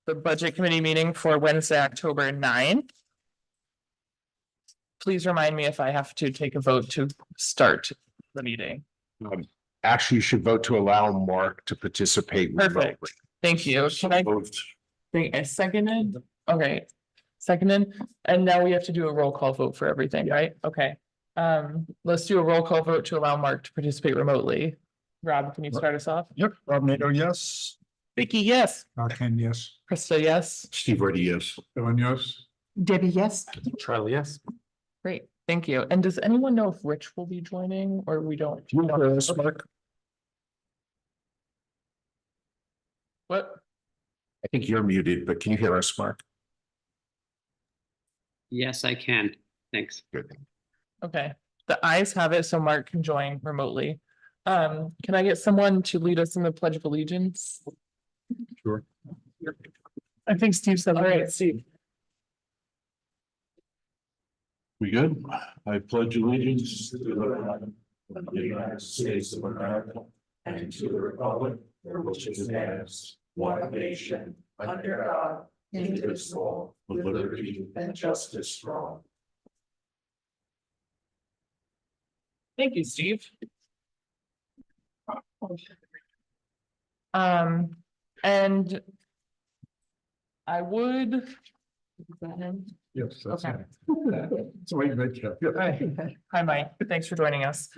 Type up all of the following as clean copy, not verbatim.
the budget committee meeting for Wednesday, October 9th. Please remind me if I have to take a vote to start the meeting. Actually, you should vote to allow Mark to participate. Perfect. remotely. Thank you. Can I think I seconded? Okay, seconded. And now we have to do a roll call vote for everything, right? Okay. Let's do a roll call vote to allow Mark to participate remotely. Rob, can you start us off? Yep, Rob Nato, yes. Vicky, yes. Ken, yes. Krista, yes. Steve Reddy, yes. Evan, yes. Debbie, yes. Charlie, yes. Great, thank you. And does anyone know if Rich will be joining or we don't? Do you hear us, Okay. Mark? What? I think you're muted, but can you hear us, Mark? Yes, I can. Thanks. Good. Okay, the ayes have it, so Mark can join remotely. Can I get someone to lead us in the Pledge of Allegiance? Sure. I think Steve said, all right, Steve. We good? I pledge allegiance to the flag of the United States of America and to the republic for which it stands, one nation, under God, indivisible, with liberty and justice for all. Thank you, Steve. And I would. Is that him? Yes, that's Okay. it. So wait, make sure. Hi, Mike. Thanks for joining us.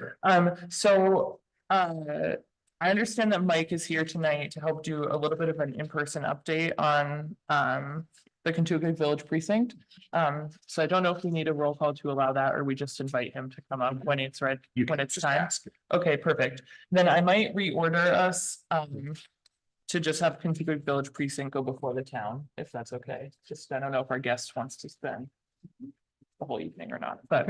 I understand that Mike is here tonight to help do a little bit of an in-person update on the Kentucky Village precinct. So I don't know if we need a roll call to allow that, or we just invite him to come up when it's ready, when it's time. Okay, perfect. Then I might reorder us to just have Kentucky Village precinct go before the town, if that's okay. Just, I don't know if our guest wants to spend the whole evening or not, but.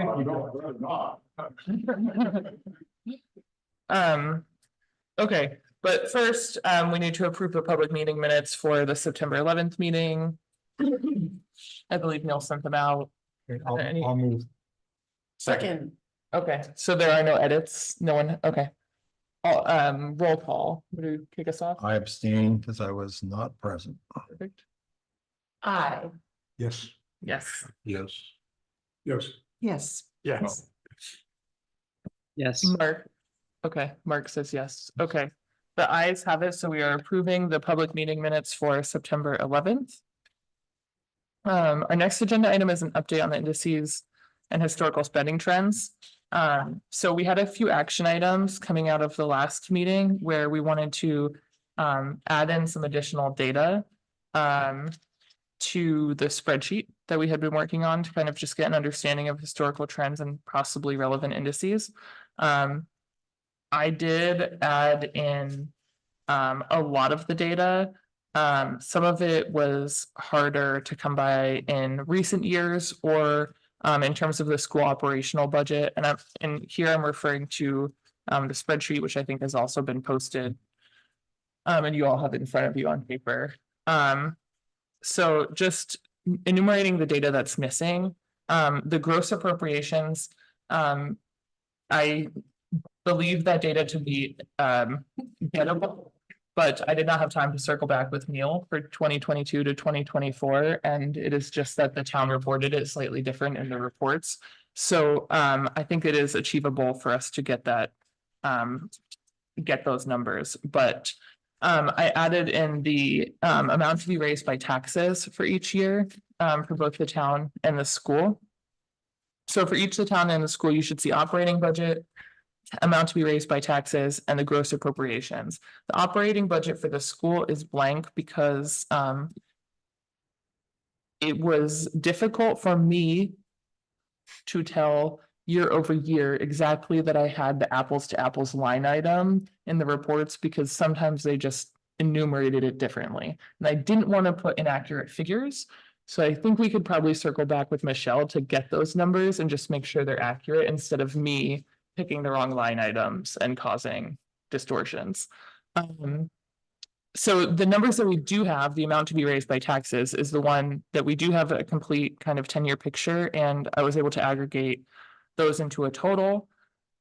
Okay, but first, we need to approve the public meeting minutes for the September 11th meeting. I believe Neil sent them out. I'll move. Second. Okay, so there are no edits, no one, okay. Roll call, would you kick us off? I abstain because I was not present. Perfect. Aye. Yes. Yes. Yes. Yes. Yes. Yes. Yes. Mark. Okay, Mark says yes. Okay. The ayes have it, so we are approving the public meeting minutes for September 11th. Our next agenda item is an update on the indices and historical spending trends. So we had a few action items coming out of the last meeting where we wanted to add in some additional data to the spreadsheet that we had been working on to kind of just get an understanding of historical trends and possibly relevant indices. I did add in a lot of the data. Some of it was harder to come by in recent years or in terms of the school operational budget. And here I'm referring to the spreadsheet, which I think has also been posted. And you all have it in front of you on paper. So just enumerating the data that's missing, the gross appropriations, I believe that data to be gettable, but I did not have time to circle back with Neil for 2022 to 2024, and it is just that the town reported it slightly different in the reports. So I think it is achievable for us to get that, get those numbers, but I added in the amount to be raised by taxes for each year for both the town and the school. So for each the town and the school, you should see operating budget, amount to be raised by taxes, and the gross appropriations. The operating budget for the school is blank because it was difficult for me to tell year over year exactly that I had the apples to apples line item in the reports because sometimes they just enumerated it differently. And I didn't want to put inaccurate figures. So I think we could probably circle back with Michelle to get those numbers and just make sure they're accurate instead of me picking the wrong line items and causing distortions. So the numbers that we do have, the amount to be raised by taxes, is the one that we do have a complete kind of 10-year picture, and I was able to aggregate those into a total.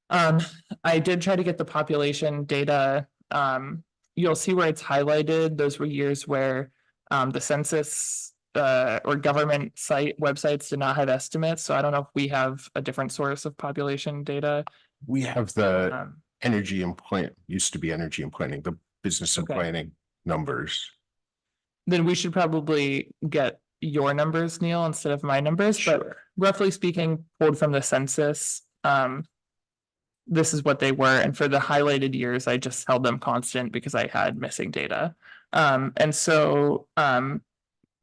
I did try to get the population data. You'll see where it's highlighted. Those were years where The census or government site websites did not have estimates, so I don't know if we have a different source of population data. We have the Um, energy and plant, used to be energy and planning, the business and Okay. planning numbers. Then we should probably get your numbers, Neil, instead of my numbers, but Sure. roughly speaking, pulled from the census. This is what they were, and for the highlighted years, I just held them constant because I had missing data. And so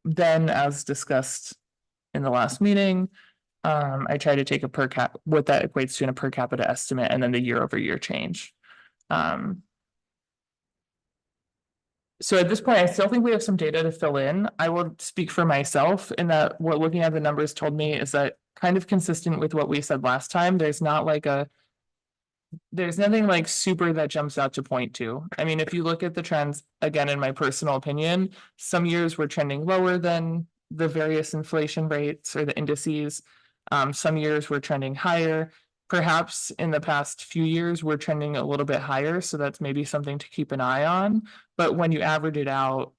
then as discussed in the last meeting, I try to take a what that equates to in a per capita estimate and then the year over year change. So at this point, I still think we have some data to fill in. I will speak for myself in that what looking at the numbers told me is that kind of consistent with what we said last time. There's nothing like super that jumps out to point to. I mean, if you look at the trends, again, in my personal opinion, some years were trending lower than the various inflation rates or the indices. Some years were trending higher. Perhaps in the past few years, we're trending a little bit higher, so that's maybe something to keep an eye on. But when you average it out,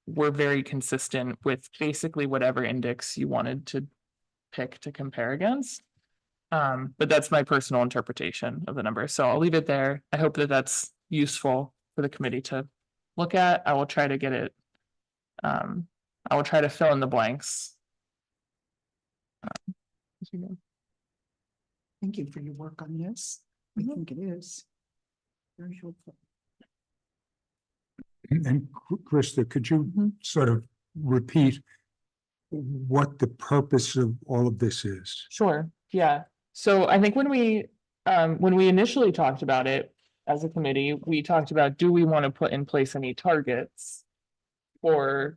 we're very consistent with basically whatever index you wanted to pick to compare against. But that's my personal interpretation of the number, so I'll leave it there. I hope that that's useful for the committee to look at. I will try to get it. I will try to fill in the blanks. As we go. Thank you for your work on this. I Mhm. think it is very helpful. And Krista, could you Mhm. sort of repeat what the purpose of all of this is? Sure, yeah. So I think when we initially talked about it as a committee, we talked about, do we want to put in place any targets? Or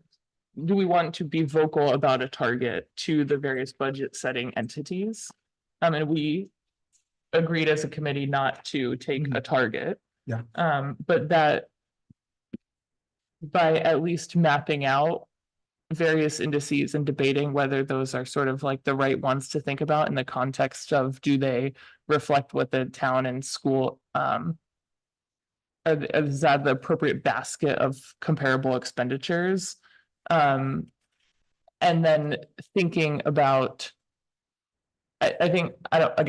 do we want to be vocal about a target to the various budget setting entities? And we agreed as a committee not to take a target. Yeah. But that by at least mapping out various indices and debating whether those are sort of like the right ones to think about in the context of, do they reflect what the town and school is that the appropriate basket of comparable expenditures? And then thinking about, I think, I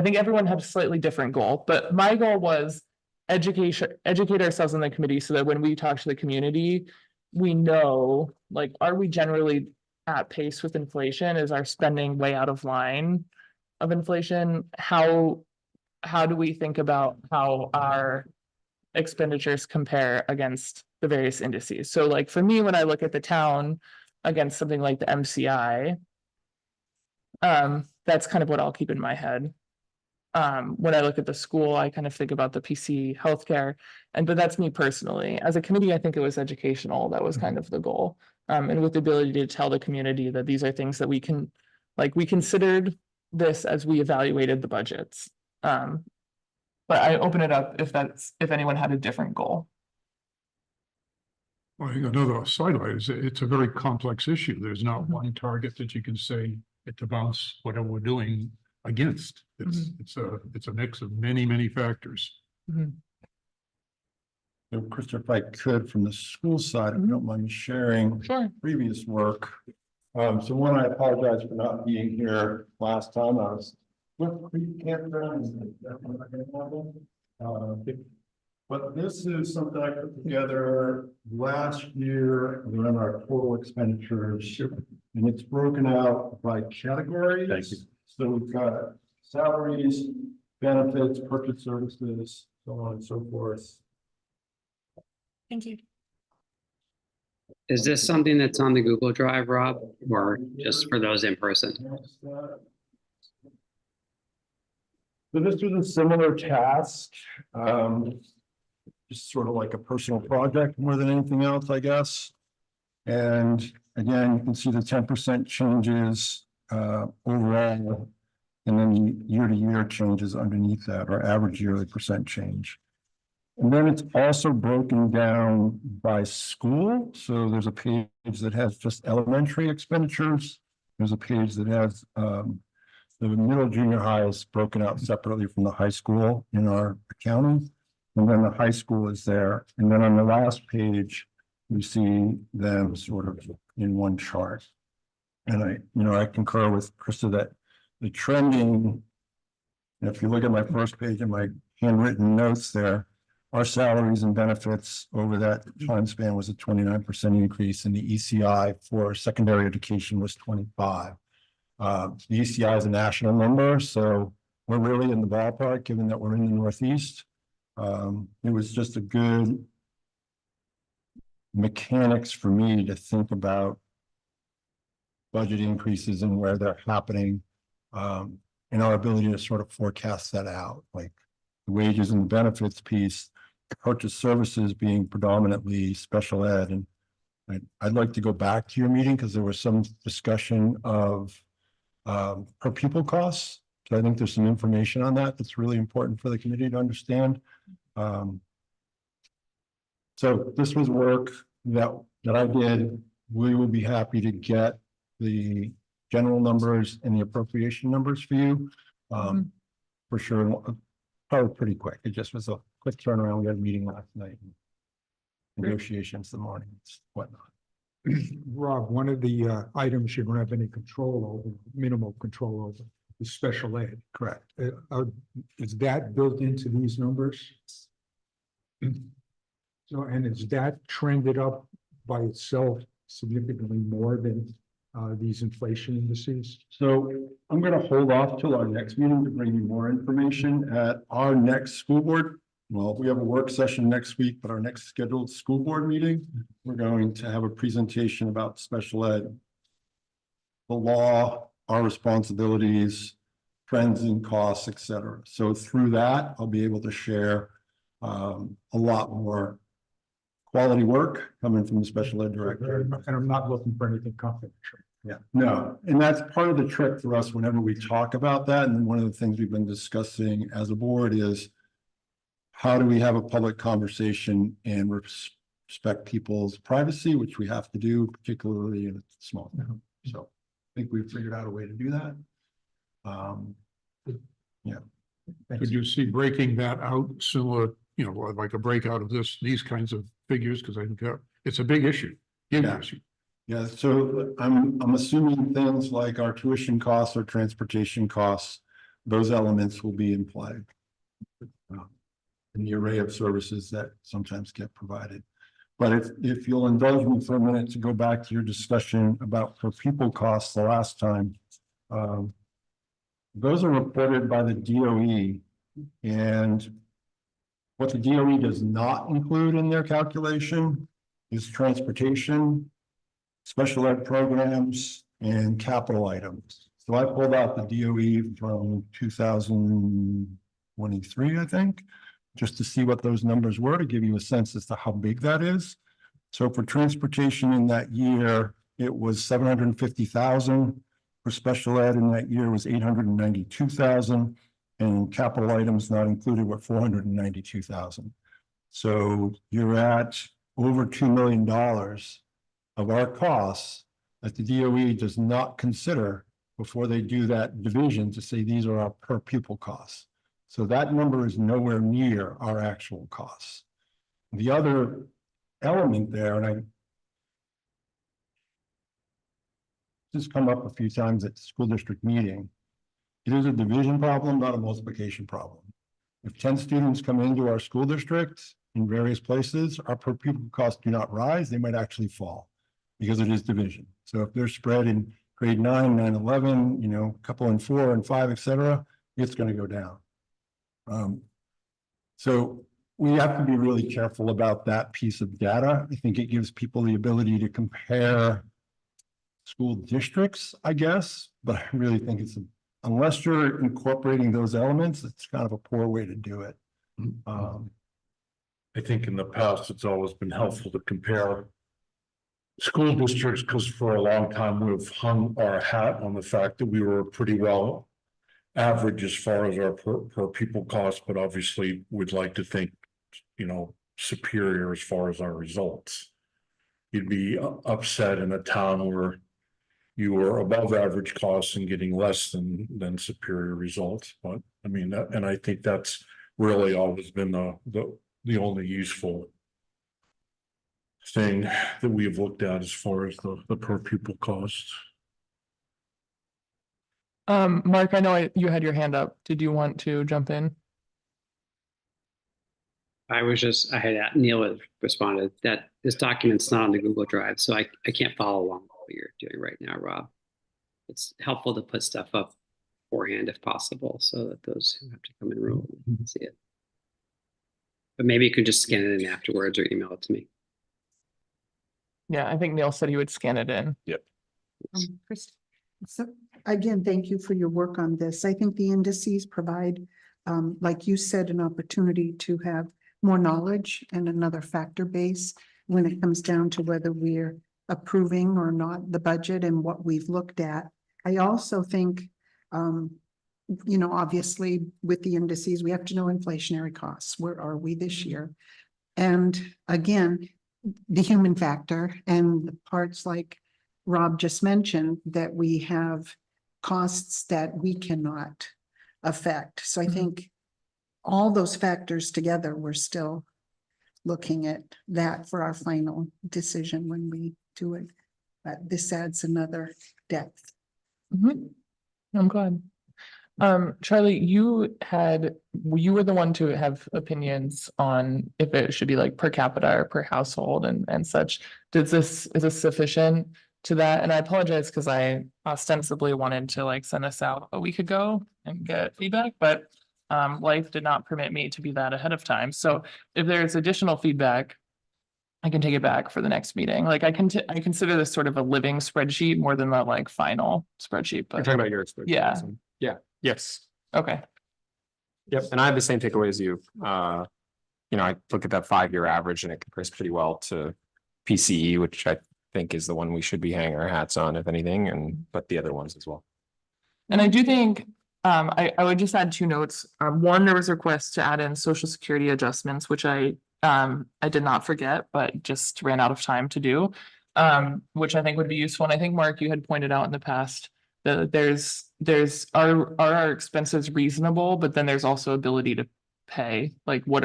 think everyone had a slightly different goal, but my goal was educate ourselves in the committee so that when we talk to the community, we know, like, are we generally at pace with inflation? Is our spending way out of line of inflation? How do we think about how our expenditures compare against the various indices? So like for me, when I look at the town against something like the MCI, that's kind of what I'll keep in my head. When I look at the school, I kind of think about the PC healthcare, but that's me personally. As a committee, I think it was educational. That was kind of the goal. And with the ability to tell the community that these are things that we can, like, we considered this as we evaluated the budgets. But I open it up if anyone had a different goal. Well, I think another sidelight is it's a very complex issue. There's not one target that you can say it to bounce whatever we're doing against. It's a mix of many factors. So Krista, if I could, from the school side, if you don't mind me sharing Sure. previous work. So one, I apologize for not being here last time. I was with Creek Campground. But this is something I put together last year around our total expenditures. And it's broken out by categories. Thank you. So we've got salaries, benefits, purchase services, so on and so forth. Thank you. Is this something that's on the Google Drive, Rob, or just for those in person? So this was a similar task, just sort of like a personal project more than anything else, I guess. And again, you can see the 10% changes overall, and then the year-to-year changes underneath that, or average yearly percent change. And then it's also broken down by school. So there's a page that has just elementary expenditures. There's a page that has the middle junior high is broken out separately from the high school in our accounting. And then the high school is there. And then on the last page, you see them sort of in one chart. And I concur with Krista that the trending, if you look at my first page of my handwritten notes there, our salaries and benefits over that time span was a 29% increase, and the ECI for secondary education was 25. The ECI is a national number, so we're really in the ballpark, given that we're in the Northeast. It was just a good mechanics for me to think about budget increases and where they're happening, and our ability to sort of forecast that out, like the wages and benefits piece, purchase services being predominantly special ed. And I'd like to go back to your meeting because there was some discussion of per pupil costs. So I think there's some information on that that's really important for the community to understand. So this was work that I did. We will be happy to get the general numbers and the appropriation numbers for you. For sure, probably pretty quick. It just was a quick turnaround. We had a meeting last night. Negotiations the morning, whatnot. Rob, one of the items you don't have any control over, minimal control over, is special ed. Correct. Is that built into these numbers? So, and is that trended up by itself significantly more than these inflation indices? So I'm going to hold off till our next meeting to bring you more information at our next school board. Well, we have a work session next week, but our next scheduled school board meeting, we're going to have a presentation about special ed, the law, our responsibilities, trends and costs, et cetera. So through that, I'll be able to share a lot more quality work coming from the special ed director. And I'm not looking for anything confidential. Yeah, no, and that's part of the trick for us whenever we talk about that. And one of the things we've been discussing as a board is how do we have a public conversation and respect people's privacy, which we have to do, particularly in a small town. So I think we've figured out a way to do that. Yeah. Could you see breaking that out similar, like a breakout of these kinds of figures? Because I think it's a big issue. Huge Yeah. issue. Yeah, so I'm assuming things like our tuition costs or transportation costs, those elements will be in play. In the array of services that sometimes get provided. But if you'll indulge me for a minute to go back to your discussion about per pupil costs the last time. Those are reported by the DOE, and what the DOE does not include in their calculation is transportation, special ed programs, and capital items. So I pulled out the DOE from 2023, I think, just to see what those numbers were, to give you a sense as to how big that is. So for transportation in that year, it was 750,000. For special ed in that year was 892,000, and capital items not included were 492,000. So you're at over $2 million of our costs that the DOE does not consider before they do that division to say these are our per pupil costs. So that number is nowhere near our actual costs. The other element there, and I just come up a few times at school district meeting, it is a division problem, not a multiplication problem. If 10 students come into our school district in various places, our per pupil costs do not rise, they might actually fall because it is division. So if they're spread in grade 9, 9, 11, a couple in 4 and 5, et cetera, it's going to go down. So we have to be really careful about that piece of data. I think it gives people the ability to compare school districts, I guess, but I really think unless you're incorporating those elements, it's kind of a poor way to do it. I think in the past, it's always been helpful to compare school districts, because for a long time we've hung our hat on the fact that we were pretty well average as far as our per pupil costs, but obviously we'd like to think, superior as far as our results. You'd be upset in a town where you were above average costs and getting less than superior results. But I mean, and I think that's really always been the only useful thing that we have looked at as far as the per pupil cost. Mark, I know you had your hand up. Did you want to jump in? Neil had responded that this document's not on the Google Drive, so I can't follow along what you're doing right now, Rob. It's helpful to put stuff up beforehand if possible, so that those who have to come in room can see it. But maybe you could just scan it in afterwards or email it to me. Yeah, I think Neil said he would scan it in. Chris, so again, thank you for your work on this. I think the indices provide, like you said, an opportunity to have more knowledge and another factor base when it comes down to whether we're approving or not the budget and what we've looked at. I also think, obviously with the indices, we have to know inflationary costs. Where are we this year? And again, the human factor and the parts like Rob just mentioned, that we have costs that we cannot affect. So I think all those factors together, we're still looking at that for our final decision when we do it. But this adds another depth. I'm glad. Charlie, you were the one to have opinions on if it should be like per capita or per household and such. Is this sufficient to that? And I apologize because I ostensibly wanted to like send this out a week ago and get feedback, but life did not permit me to be that ahead of time. So if there's additional feedback, I can take it back for the next meeting. Like I consider this sort of a living spreadsheet more than the like final spreadsheet, You're but talking about your experience. yeah. Yeah, yes. Okay. Yep, and I have the same takeaway as you. I look at that 5-year average and it compares pretty well to PCE, which I think is the one we should be hanging our hats on, if anything, but the other ones as well. And I do think, I would just add 2 notes. One, there was a request to add in social security adjustments, which I did not forget, but just ran out of time to do. Which I think would be useful. And I think, Mark, you had pointed out in the past that are our expenses reasonable, but then there's also ability to pay. Like, what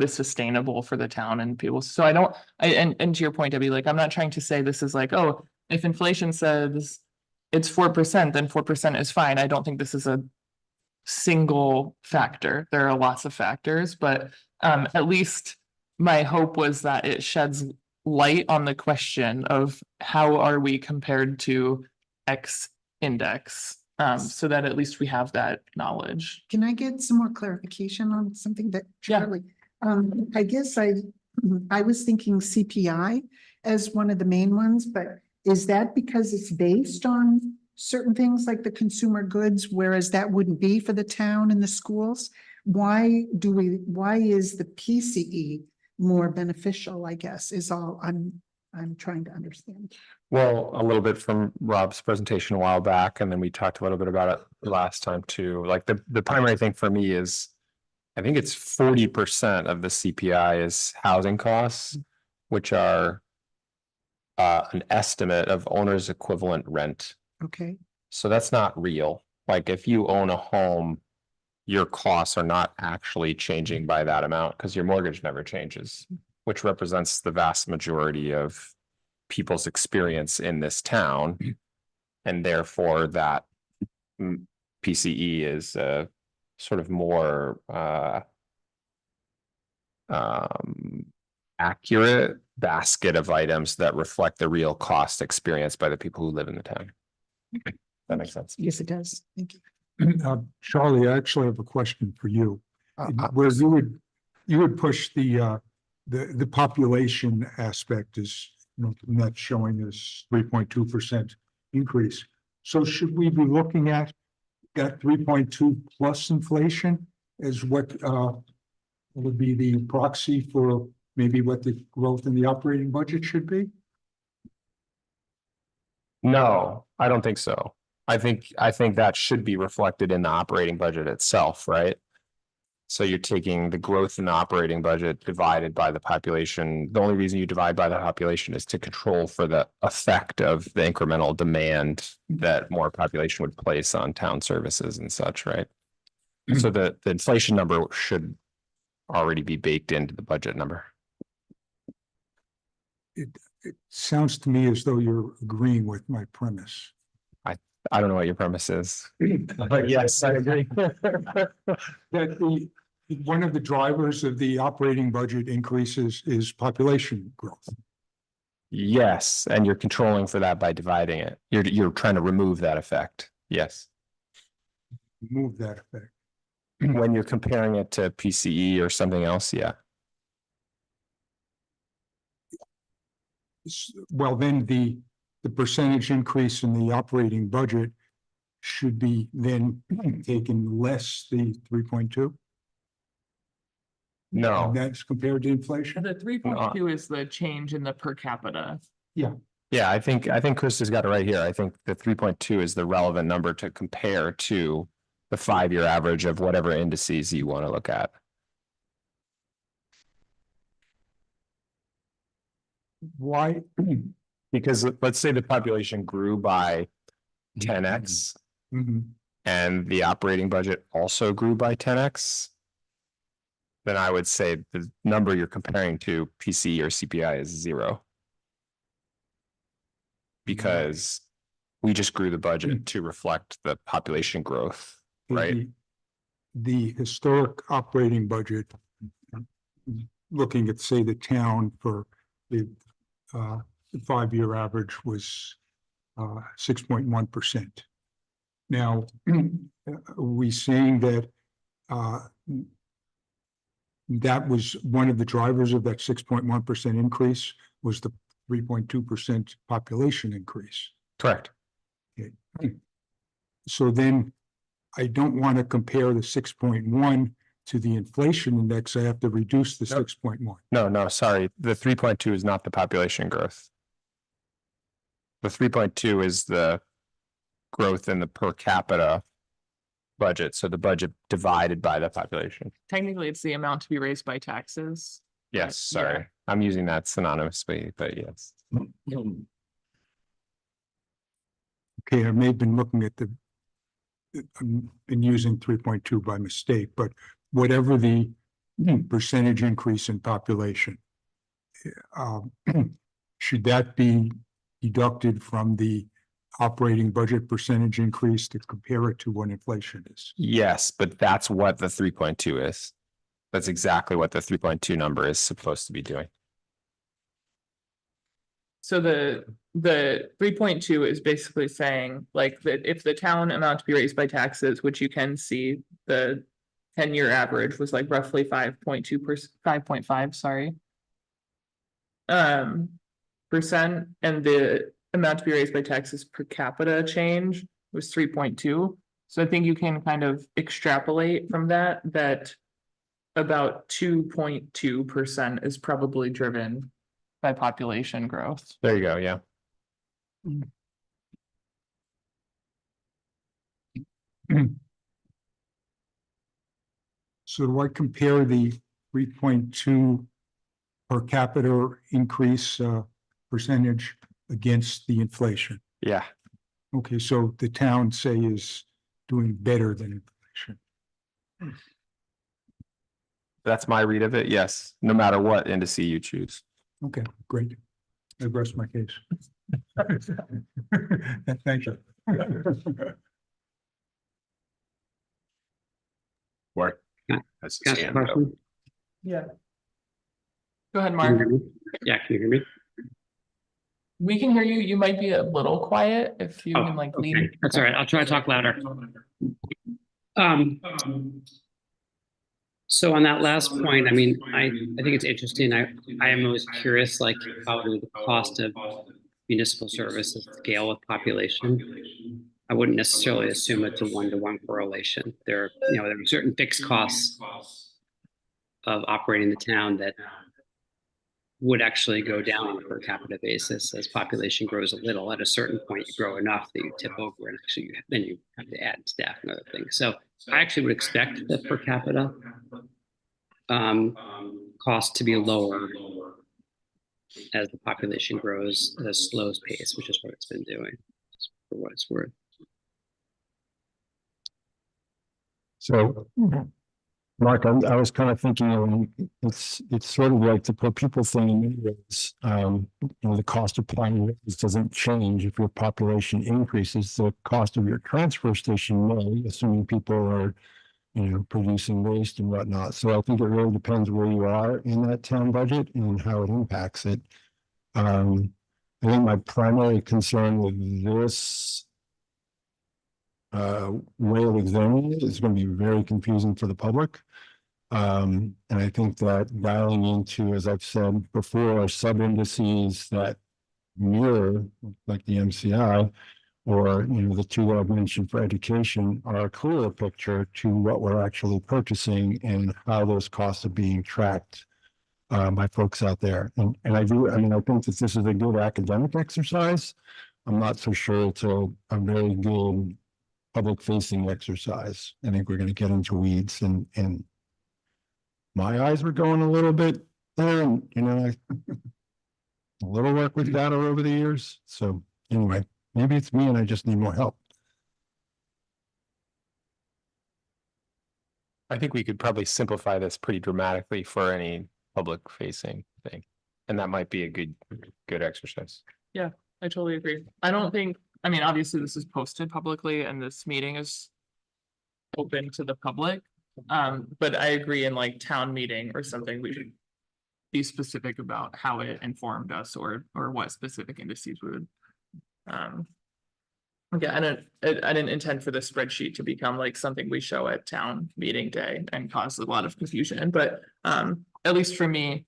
is sustainable for the town and people? So and to your point, Debbie, like, I'm not trying to say this is like, oh, if inflation says it's 4%, then 4% is fine. I don't think this is a single factor. There are lots of factors, but at least my hope was that it sheds light on the question of how are we compared to X index, so that at least we have that knowledge. Can I get some more clarification on something that Yeah. Charlie? I guess I was thinking CPI as one of the main ones, but is that because it's based on certain things like the consumer goods, whereas that wouldn't be for the town and the schools? Why is the PCE more beneficial, I guess, is all I'm trying to understand. Well, a little bit from Rob's presentation a while back, and then we talked a little bit about it last time too. Like the primary thing for me is, I think it's 40% of the CPI is housing costs, which are an estimate of owner's equivalent rent. Okay, So that's not real. Like if you own a home, your costs are not actually changing by that amount because your mortgage never changes, which represents the vast majority of people's experience in this town. And therefore that PCE is a sort of more accurate basket of items that reflect the real cost experienced by the people who live in the town. That makes sense. yes, it does. Thank you. Charlie, I actually have a question for you. Where you would push the population aspect is, not showing us 3.2% increase. So should we be looking at that 3.2 plus inflation as what would be the proxy for maybe what the growth in the operating budget should be? No, I don't think so. I think that should be reflected in the operating budget itself, right? So you're taking the growth in the operating budget divided by the population. The only reason you divide by the population is to control for the effect of the incremental demand that more population would place on town services and such, right? So the inflation number should already be baked into the budget number. it sounds to me as though you're agreeing with my premise. I don't know what your premise is, but yes, I agree. That one of the drivers of the operating budget increases is population growth. Yes, and you're controlling for that by dividing it. You're trying to remove that effect. Yes. Move that effect. When you're comparing it to PCE or something else, yeah. Well, then the percentage increase in the operating budget should be then taken less the 3.2. No, That's compared to inflation. The 3.2 is the change in the per capita. yeah, I think Chris has got it right here. I think the 3.2 is the relevant number to compare to the 5-year average of whatever indices you want to look at. Why? Because let's say the population grew by 10x Mhm. and the operating budget also grew by 10x. Then I would say the number you're comparing to PCE or CPI is 0. Because we just grew the budget to reflect the population growth, right? The historic operating budget, looking at, say, the town for the 5-year average was 6.1%. Now, are we saying that that was one of the drivers of that 6.1% increase was the 3.2% population increase? Correct. So then I don't want to compare the 6.1 to the inflation index. I have to reduce the 6.1. No, sorry. The 3.2 is not the population growth. The 3.2 is the growth in the per capita budget. So the budget divided by the population. Technically, it's the amount to be raised by taxes. Yes, sorry. I'm using that synonymously, but yes. Okay, I may have been looking at been using 3.2 by mistake, but whatever the percentage increase in population, should that be deducted from the operating budget percentage increase to compare it to what inflation is? Yes, but that's what the 3.2 is. That's exactly what the 3.2 number is supposed to be doing. So the 3.2 is basically saying like that if the town amount to be raised by taxes, which you can see the 10-year average was like roughly 5.2%, 5.5, sorry. Percent, and the amount to be raised by taxes per capita change was 3.2. So I think you can kind of extrapolate from that about 2.2% is probably driven by population growth. There you go, yeah. So do I compare the 3.2 per capita increase percentage against the inflation? Yeah, Okay, so the town, say, is doing better than inflation. that's my read of it. Yes, no matter what indice you choose. Okay, great. I rest my case. Thank you. Work. Yeah. That's Can I ask a question? Yeah. Go ahead, Can you Mark. hear me? Yeah, can you hear me? We can hear you. You might be a little quiet if you Oh, can like okay. lean. That's all right. I'll try to talk louder. So on that last point, I mean, I think it's interesting. I am always curious, like how do the cost of municipal services scale with population? I wouldn't necessarily assume it's a 1-to-1 correlation. There are certain fixed costs of operating the town that would actually go down on a per capita basis as population grows a little. At a certain point, you grow enough that you tip over, and actually then you have to add staff and other things. So I actually would expect the per capita cost to be lower as the population grows at a slow pace, which is what it's been doing, for what it's worth. So Mark, I was kind of thinking, it's sort of like the per pupil thing in many ways. The cost of planning rates doesn't change if your population increases. The cost of your transfer station may, assuming people are, producing waste and whatnot. So I think it really depends where you are in that town budget and how it impacts it. I think my primary concern with this way of examining it is going to be very confusing for the public. And I think that dialing into, as I've said before, sub indices that mirror, like the MCI, or the two that I've mentioned for education, are a clearer picture to what we're actually purchasing and how those costs are being tracked by folks out there. And I think that this is a good academic exercise. I'm not so sure it's a very good public facing exercise. I think we're going to get into weeds, and my eyes were going a little bit there, and a little work with data over the years. So anyway, maybe it's me and I just need more help. I think we could probably simplify this pretty dramatically for any public facing thing. And that might be a good exercise. I totally agree. Obviously this is posted publicly and this meeting is open to the public. But I agree, in like town meeting or something, we should be specific about how it informed us or what specific indices we would. Yeah, I didn't intend for the spreadsheet to become like something we show at town meeting day and cause a lot of confusion, but at least for me,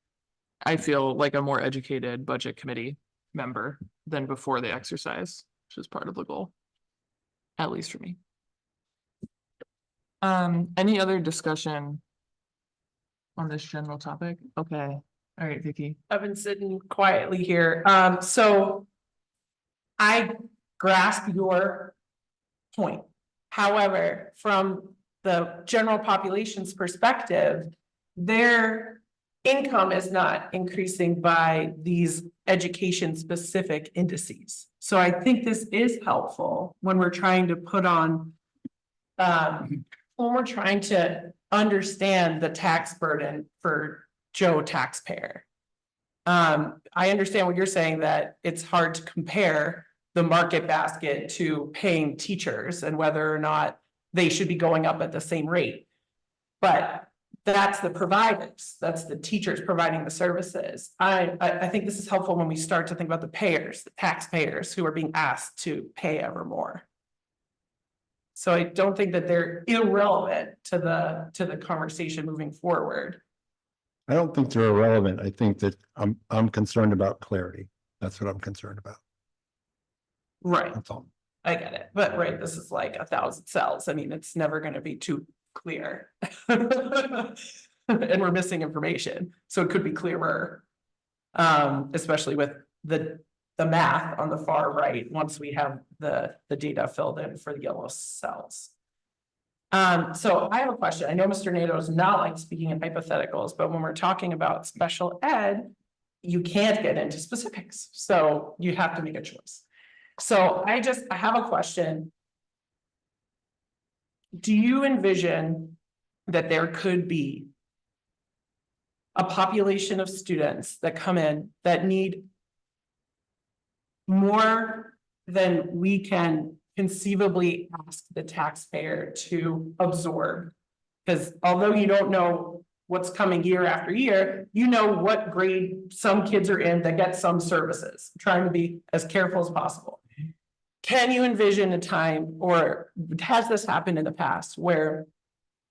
I feel like a more educated budget committee member than before the exercise, which is part of the goal. At least for me. Any other discussion on this general topic? Okay, all right, Vicky. I've been sitting quietly here. So I grasp your point. However, from the general population's perspective, their income is not increasing by these education-specific indices. So I think this is helpful when we're trying to put on, when we're trying to understand the tax burden for Joe taxpayer. I understand what you're saying, that it's hard to compare the market basket to paying teachers and whether or not they should be going up at the same rate. But that's the providers, that's the teachers providing the services. I think this is helpful when we start to think about the payers, the taxpayers who are being asked to pay ever more. So I don't think that they're irrelevant to the conversation moving forward. I don't think they're irrelevant. I think that I'm concerned about clarity. That's what I'm concerned about. Right, That's all. I get it, but right, this is like 1,000 cells. I mean, it's never gonna be too clear. And we're missing information, so it could be clearer. Especially with the math on the far right, once we have the data filled in for the yellow cells. So I have a question. I know Mr. Nato is not like speaking in hypotheticals, but when we're talking about special ed, you can't get into specifics, so you have to make a choice. So I have a question. Do you envision that there could be a population of students that come in that need more than we can conceivably ask the taxpayer to absorb? Because although you don't know what's coming year after year, you know what grade some kids are in that get some services. I'm trying to be as careful as possible. Can you envision a time, or has this happened in the past, where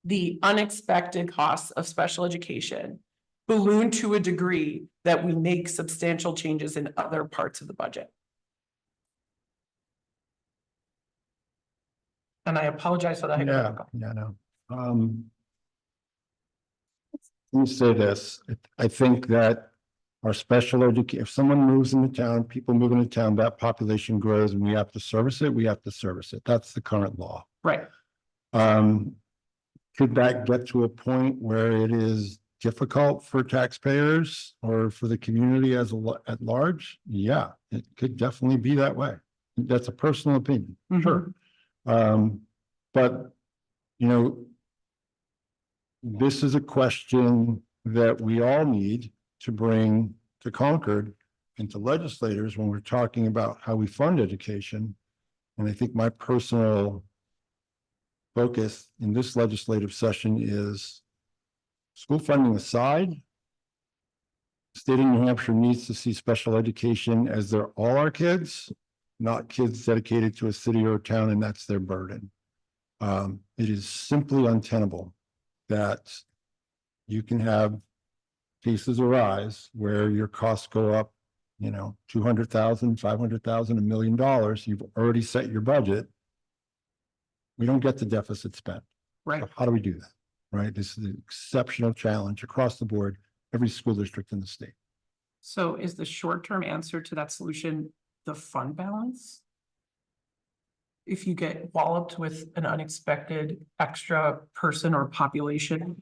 the unexpected costs of special education balloon to a degree that we make substantial changes in other parts of the budget? And I apologize for that. No. Let me say this. I think that our special education, if someone moves into town, people move into town, that population grows and we have to service it, we have to service it. That's the current law. Right. Could that get to a point where it is difficult for taxpayers or for the community at large? Yeah, it could definitely be that way. That's a personal opinion, sure. But this is a question that we all need to bring to Concord and to legislators when we're talking about how we fund education. And I think my personal focus in this legislative session is school funding aside. State of New Hampshire needs to see special education as they're all our kids, not kids dedicated to a city or a town, and that's their burden. It is simply untenable that you can have cases arise where your costs go up, you know, 200,000, 500,000, $1 million. You've already set your budget. We don't get the deficit spent. Right. So how do we do that? Right? This is an exceptional challenge across the board, every school district in the state. So is the short-term answer to that solution the fund balance? If you get walloped with an unexpected extra person or population?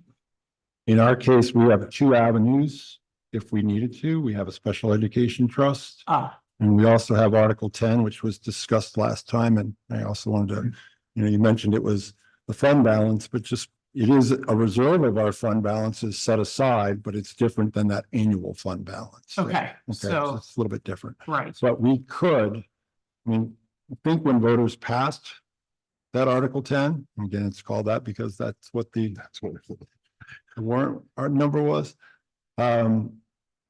In our case, we have two avenues. If we needed to, we have a special education trust. And we also have Article 10, which was discussed last time. And I also wanted to, you know, you mentioned it was the fund balance, but just it is a reserve of our fund balance is set aside, but it's different than that annual fund balance. Okay, so, It's a little bit different. right, But we could, I mean, I think when voters passed that Article 10, and again, it's called that because that's what the warrant, our number was that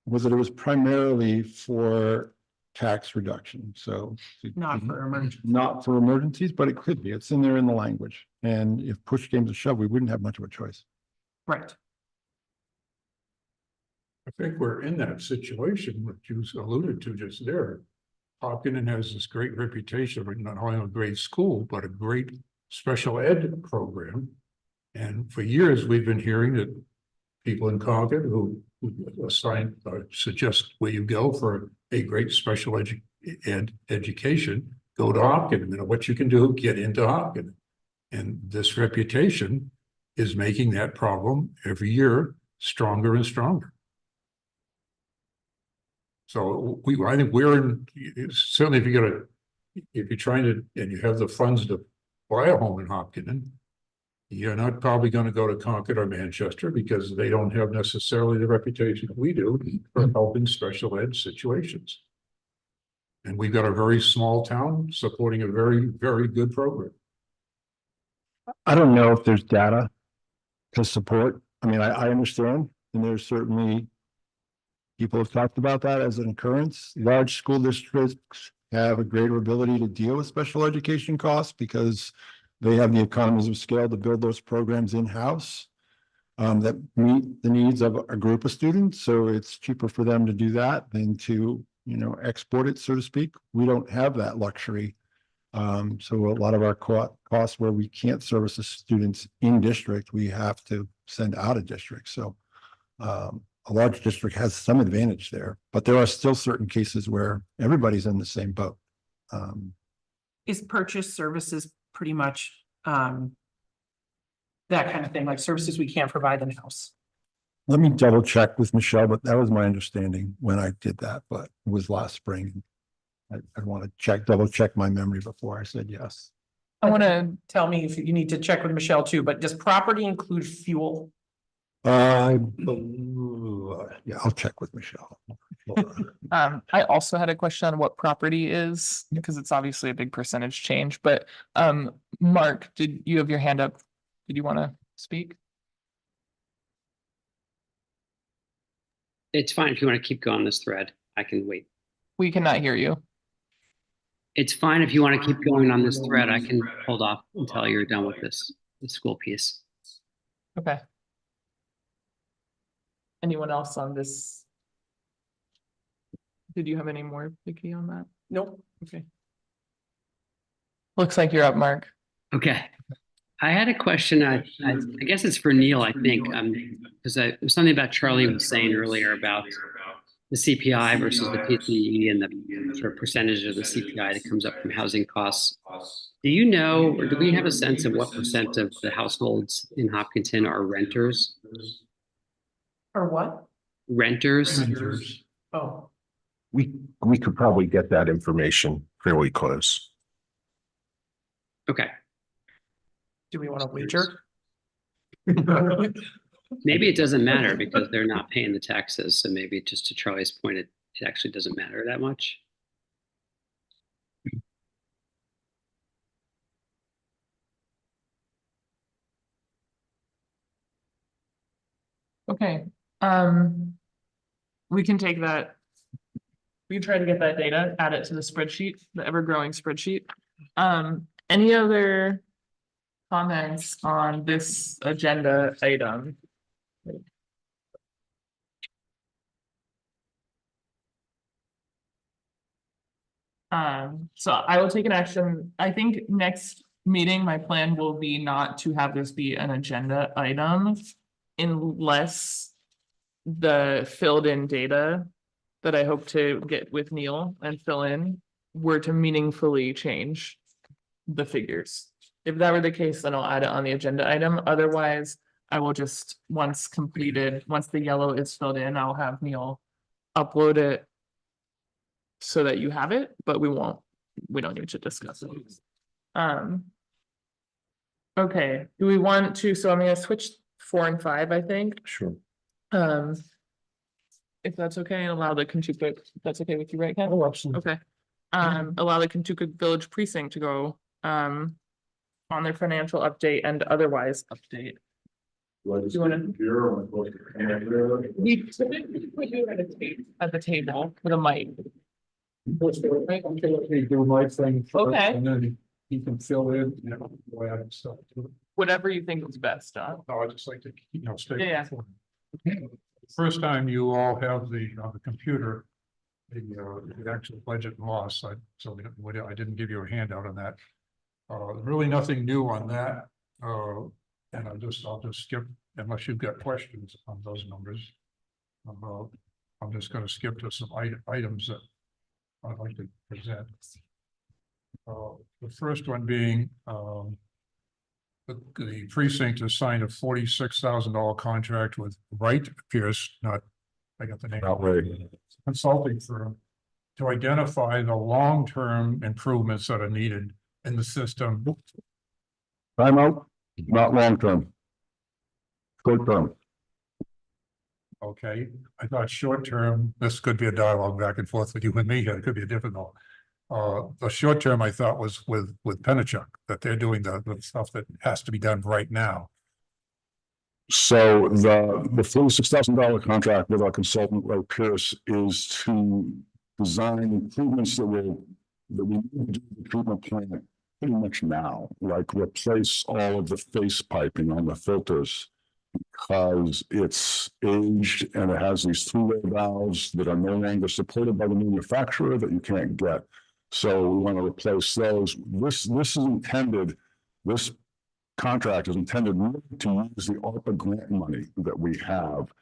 it was primarily for tax reduction. So not for emergency. not for emergencies, but it could be. It's in there in the language. And if push came to shove, we wouldn't have much of a choice. Right. I think we're in that situation, which you alluded to just there. Hopkinton has this great reputation of not only a great school, but a great special ed program. And for years, we've been hearing that people in Concord who assign or suggest where you go for a great special education, go to Hopkinton. You know what you can do, get into Hopkinton. And this reputation is making that problem every year stronger and stronger. So I think we're in, certainly if you're trying to, and you have the funds to buy a home in Hopkinton, you're not probably going to go to Concord or Manchester because they don't have necessarily the reputation that we do for helping special ed situations. And we've got a very small town supporting a very, very good program. I don't know if there's data to support. I mean, I understand, and there's certainly people have talked about that as an occurrence. Large school districts have a greater ability to deal with special education costs because they have the economies of scale to build those programs in-house that meet the needs of a group of students. So it's cheaper for them to do that than to, you know, export it, so to speak. We don't have that luxury. So a lot of our costs where we can't service the students in district, we have to send out of district. So a large district has some advantage there, but there are still certain cases where everybody's in the same boat. Is purchase services pretty much that kind of thing, like services we can't provide in-house? Let me double check with Michelle, but that was my understanding when I did that, but it was last spring. I want to double check my memory before I said yes. I want to tell me if you need to check with Michelle too, but does property include fuel? Yeah, I'll check with Michelle. I also had a question on what property is, because it's obviously a big percentage change, but Mark, did you have your hand up? Did you want to speak? It's fine if you want to keep going this thread. I can wait. We cannot hear you. It's fine if you want to keep going on this thread. I can hold off until you're done with the school piece. Okay. Anyone else on this? Did you have any more, Vicky, on that? Nope. Okay. Looks like you're up, Mark. Okay. I had a question. I guess it's for Neil, I think, because there's something about Charlie was saying earlier about the CPI versus the PCE and the sort of percentage of the CPI that comes up from housing costs. Do you know, or do we have a sense of what percent of the households in Hopkinton are renters? Or what? Renters? Oh, We could probably get that information fairly close. Okay. do we want to wager? Maybe it doesn't matter because they're not paying the taxes. So maybe just to Charlie's point, it actually doesn't matter that much. Okay, we can take that. We can try to get that data, add it to the spreadsheet, the ever-growing spreadsheet. Any other comments on this agenda item? So I will take an action. I think next meeting, my plan will be not to have this be an agenda item unless the filled in data that I hope to get with Neil and fill in were to meaningfully change the figures. If that were the case, then I'll add it on the agenda item. Otherwise, I will just, once completed, once the yellow is filled in, I'll have Neil upload it so that you have it, but we don't need to discuss it. Okay, do we want to, so I'm gonna switch 4 and 5, I think. Sure. If that's okay, and allow the Kentucky, that's okay with you, right, Ken? Oh, absolutely. Okay. Allow the Kentucky Village Precinct to go, on their financial update and otherwise update. You wanna- We typically put you at the table with a mic. Do my thing first, Okay. and then you can fill in, you know, the way I stuff to it. Whatever you think is best, No, I just like to, you know, stay. Yeah. First time you all have the, on the computer, the actual budget and loss, I didn't give you a handout on that. Really nothing new on that, and I'll just skip, unless you've got questions on those numbers. I'm just gonna skip to some items that I'd like to present. The first one being, the precinct has signed a $46,000 contract with Wright Pierce, not, I got the name. Consulting firm to identify the long-term improvements that are needed in the system. Time out, not long term. Short term. Okay, I thought short-term, this could be a dialogue back and forth with you and me, it could be a different one. The short term I thought was with Penachuk, that they're doing the stuff that has to be done right now. So the $46,000 contract with our consultant, Ray Pierce, is to design improvements that we need to do the treatment plant pretty much now, like replace all of the face piping on the filters because it's aged and it has these two-way valves that are no longer supported by the manufacturer that you can't get. So we want to replace those. This is intended, this contract is intended to use the ARPA grant money that we have,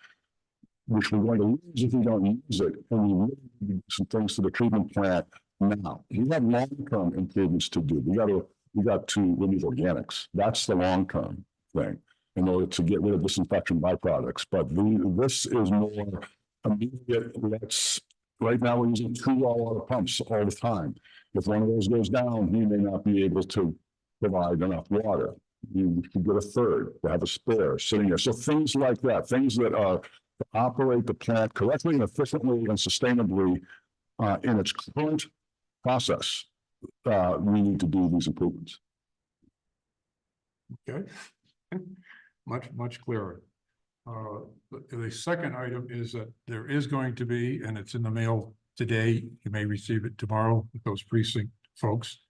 which we're going to lose if we don't use it. And we really need to do some things to the treatment plant now. We have long-term improvements to do. We got to remove organics. That's the long-term thing in order to get rid of disinfection byproducts. But this is more immediate. Right now we're using 2 all-water pumps all the time. If one of those goes down, we may not be able to provide enough water. You should get a third, to have a spare sitting there. So things like that, things that are to operate the plant correctly and efficiently and sustainably in its current process. We need to do these improvements. Okay. Much clearer. The second item is that there is going to be, and it's in the mail today, you may receive it tomorrow with those precinct folks.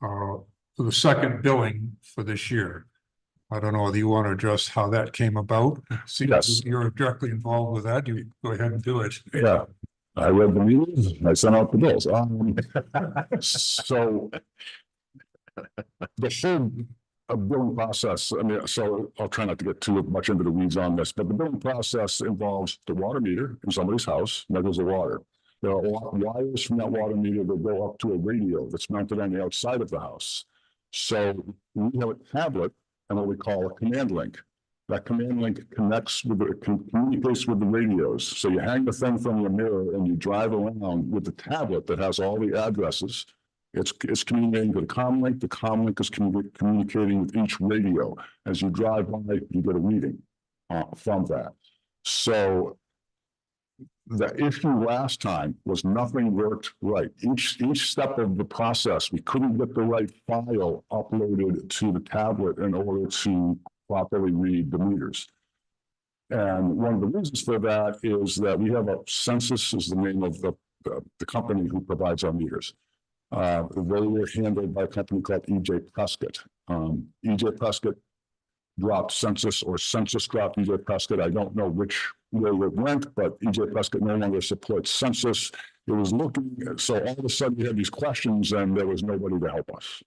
For the second billing for this year. I don't know whether you want to address how that came about. See, Yes. you're directly involved with that. You go ahead and do it. Yeah, I read the news, I sent out the bills. So the whole billing process, I mean, so I'll try not to get too much into the weeds on this, but the billing process involves the water meter in somebody's house, measures the water. There are wires from that water meter that go up to a radio that's mounted on the outside of the house. So we have a tablet and what we call a command link. That command link communicates with the radios. So you hang the thing from your mirror and you drive around with the tablet that has all the addresses. It's communicating to the comm link. The comm link is communicating with each radio. As you drive by, you get a reading. from that. So the issue last time was nothing worked right. Each step of the process, we couldn't get the right file uploaded to the tablet in order to properly read the meters. And one of the reasons for that is that we have a Census is the name of the company who provides our meters. They were handled by a company called E.J. Prescott. E.J. Prescott dropped Census, or Census dropped E.J. Prescott. I don't know which way it went, but E.J. Prescott no longer supports Census. It was looking, so all of a sudden we had these questions and there was nobody to help us.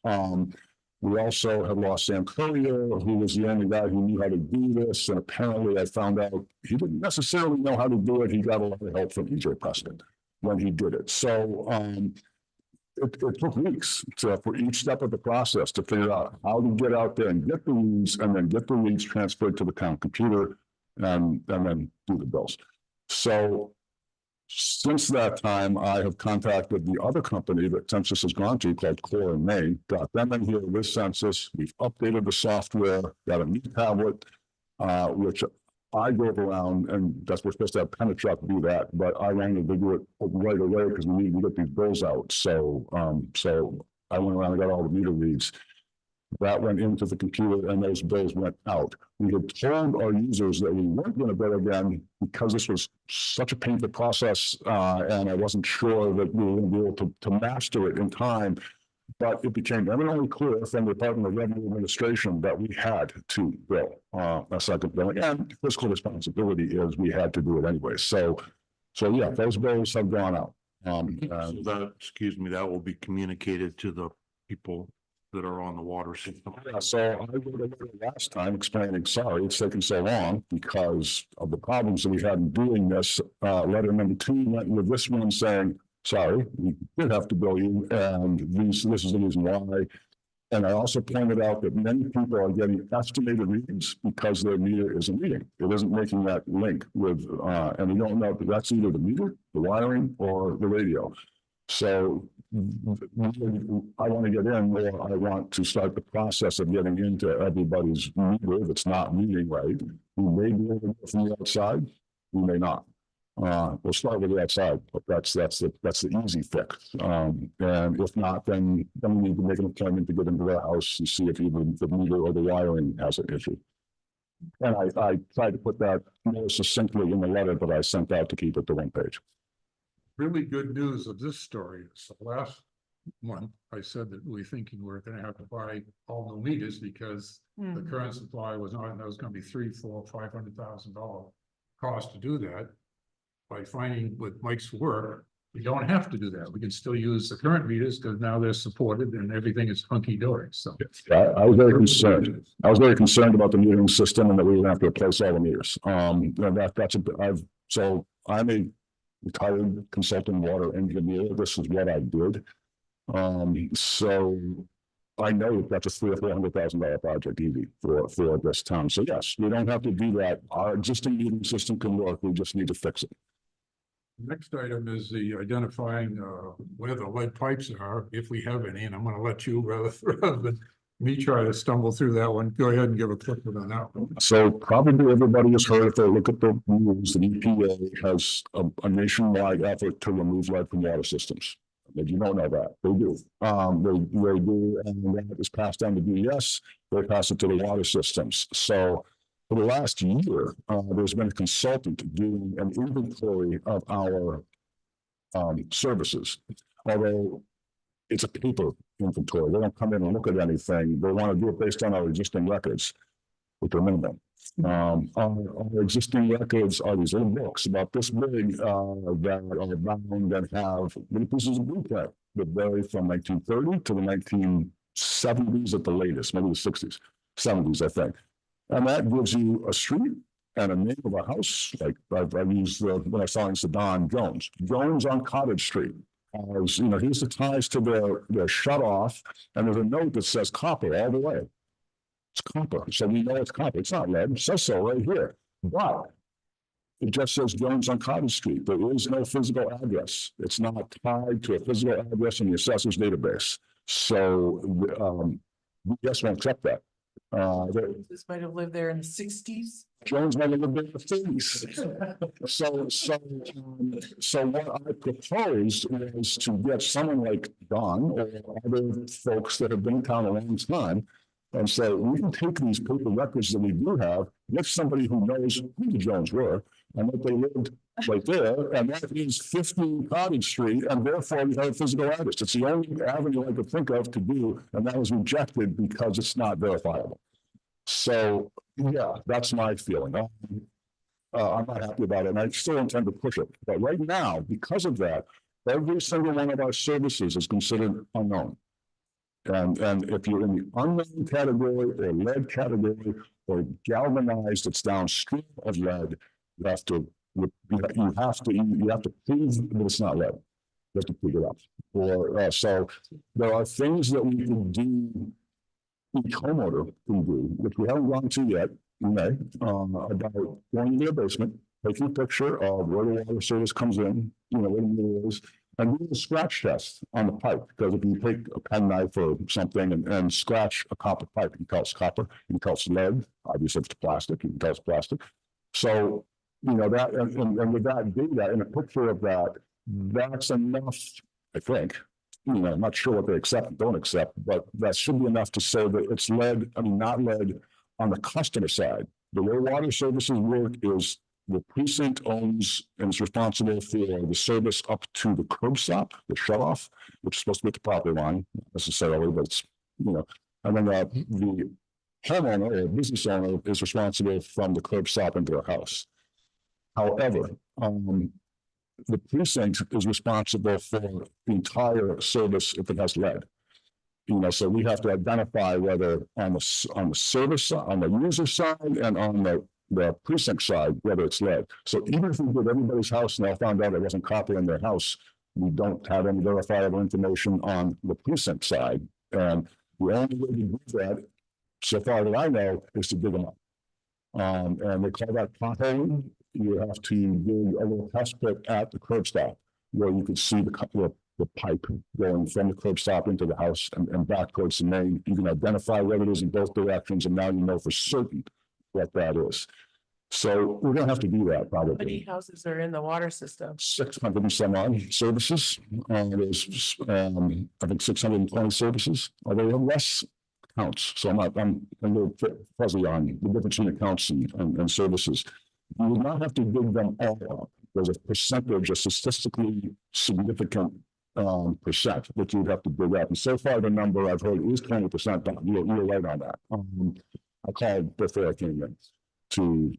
We also had lost Sam Courier, who was the only guy who knew how to do this. And apparently I found out he didn't necessarily know how to do it. He got a lot of help from E.J. Prescott when he did it. So it took weeks for each step of the process to figure out how to get out there and get the reads, and then get the reads transferred to the town computer, and then do the bills. So since that time, I have contacted the other company that Census has gone to, called Core in Maine, got them in here with Census. We've updated the software, got a new tablet, which I drove around, and that's we're supposed to have Penetrac do that, but I wanted to do it right away because we need to get these bills out. So I went around and got all the meter reads. That went into the computer and those bills went out. We had told our users that we weren't going to bill again because this was such a painful process, and I wasn't sure that we were going to be able to master it in time. But it became eminently clear from the Department of Revenue Administration that we had to bill a second billing, and fiscal responsibility is we had to do it anyway. So yeah, those bills have gone out. So that, excuse me, that will be communicated to the people that are on the water system. Yeah, so I wrote a letter last time explaining, sorry, it's taken so long because of the problems that we had in doing this. Letter number 2 went with this one saying, sorry, we did have to bill you, and this is the reason why. And I also pointed out that many people are getting estimated readings because their meter isn't reading. It isn't making that link with, and we don't know if that's either the meter, the wiring, or the radio. So I want to get in, or I want to start the process of getting into everybody's meter that's not reading right. We may be able to go from the outside, we may not. We'll start with the outside, but that's the easy fix. And if not, then we need to make an appointment to get into their house and see if even the meter or the wiring has an issue. And I tried to put that more succinctly in the letter that I sent out to keep it to one page. Really good news of this story is the last month, I said that we thinking we're gonna have to buy all new meters because the current supply was not, and that was gonna be $300,000, $400,000, $500,000 cost to do that. By finding with Mike's work, we don't have to do that. We can still use the current meters because now they're supported and everything is hunky-dory. So I was very concerned. I was very concerned about the metering system and that we would have to replace all the meters. So I'm a retired consultant water engineer. This is what I did. So I know that's a $300,000 or $400,000 project easy for this town. So yes, we don't have to do that. Our existing metering system can work. We just need to fix it. next item is the identifying where the lead pipes are, if we have any, and I'm gonna let you rather than me try to stumble through that one. Go ahead and give a quick one on that one. So probably everybody has heard, if they look at the rules, the EPA has a nationwide effort to remove lead from water systems. If you don't know that, they do. They do, and that is passed down to DES, they pass it to the water systems. So for the last year, there's been a consultant doing an inventory of our services. Although it's a paper inventory, they don't come in and look at anything. They want to do it based on our existing records, which are minimum. Our existing records are these little books about this big that are bound and have little pieces of blueprint that vary from 1930 to the 1970s at the latest, maybe the 60s, 70s, I think. And that gives you a street and a name of a house. Like I've used when I was talking to Don Jones on Cottage Street. As you know, here's the ties to their shut off, and there's a note that says copper all the way. It's copper, so we know it's copper. It's not lead. It says so right here, but it just says Jones on Cottage Street. There is no physical address. It's not tied to a physical address in the assessor's database. So we just won't accept that. This might have lived there in the sixties. Jones might have lived in the thirties. So what I proposed was to get someone like Don or other folks that have been in town a long time and say, we can take these paper records that we do have, get somebody who knows who the Jones were and that they lived right there, and that is 50 Cottage Street, and therefore you have a physical address. It's the only avenue I could think of to do, and that was rejected because it's not verifiable. So, yeah, that's my feeling. I'm not happy about it, and I still intend to push it. But right now, because of that, every single one of our services is considered unknown. And if you're in the unknown category or lead category or galvanized, it's downstream of lead, you have to prove that it's not lead. You have to prove it up. Or so there are things that we can do, each homeowner can do, which we haven't gone to yet, about going into their basement, taking a picture of where the water service comes in, where the meter is, and do a scratch test on the pipe. Because if you take a penknife or something and scratch a copper pipe, you can tell it's copper, you can tell it's lead, obviously if it's plastic, you can tell it's plastic. So, that, and with that data and a picture of that, that's enough, I think. I'm not sure what they accept and don't accept, but that should be enough to say that it's lead, not lead on the customer side. The way water services work is the precinct owns and is responsible for the service up to the curb stop, the shut off, which is supposed to be at the property line, not necessarily, but it's, and then the homeowner or business owner is responsible from the curb stop into their house. However, the precinct is responsible for the entire service if it has lead. So we have to identify whether on the service side, on the user side, and on the precinct side, whether it's lead. So even if we did everybody's house and I found out it wasn't copper in their house, we don't have any verifiable information on the precinct side. And the only way to do that, so far that I know, is to dig them up. And they call that potholing. You have to do a little test pit at the curb stop where you can see the pipe going from the curb stop into the house and back towards the main. You can identify what it is in both directions, and now you know for certain what that is. So we're going to have to do that probably. How many houses are in the water system? 600 and some odd services. There's, I think 620 services, although we have less counts. So I'm a little fuzzy on the difference between accounts and services. You would not have to dig them all up. There's a percentage, a statistically significant percent that you'd have to dig up. And so far, the number I've heard is 20%. You're right on that. I called before I came in to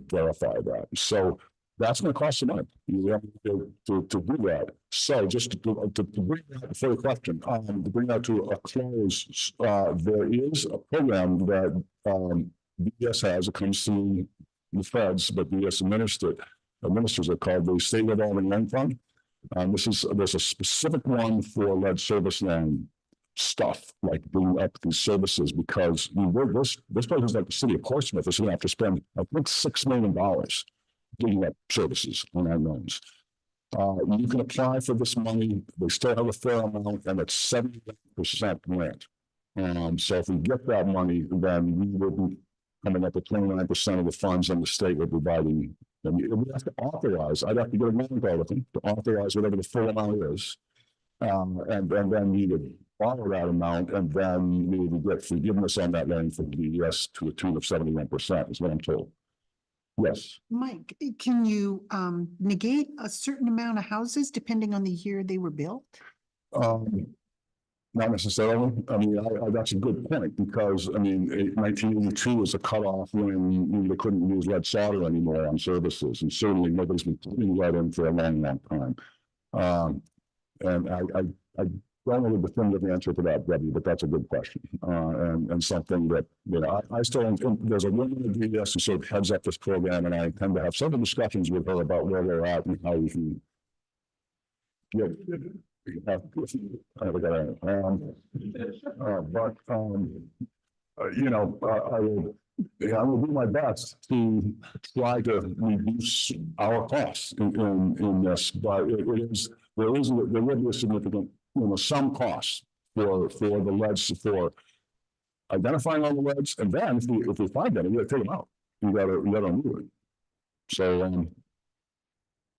verify that. So that's going to cost some money to do that. So just to bring that before the question, to bring that to a close, there is a program that BS has. It comes through the feds, but BS administers it, called the State Revolving Loan Fund. There's a specific one for lead service loan stuff, like bringing up these services, because this place is like the city of Portsmouth is going to have to spend, I think, $6 million bringing up services on our loans. You can apply for this money. They still have a fair amount, and it's 70% grant. So if we get that money, then we will be coming up with 29% of the funds in the state we're providing. And we have to authorize, I'd have to get a loan policy to authorize whatever the full amount is. And then we would borrow that amount, and then we would get forgiveness on that loan from the US to the tune of 71%, is what I'm told. Yes. Mike, can you negate a certain amount of houses depending on the year they were built? Not necessarily. That's a good point, because 1982 was a cutoff when they couldn't use lead solder anymore on services, and certainly nobody's been putting lead in for a long, long time. And I don't know the definitive answer to that, Debbie, but that's a good question, and something that I still think there's a woman at VS who sort of heads up this program, and I intend to have several discussions with her about where they're at and how we can get. I will do my best to try to reduce our costs in this, but there will be a significant, some costs for the leads for identifying all the leads, and then if we find them, you gotta take them out. You gotta remove it.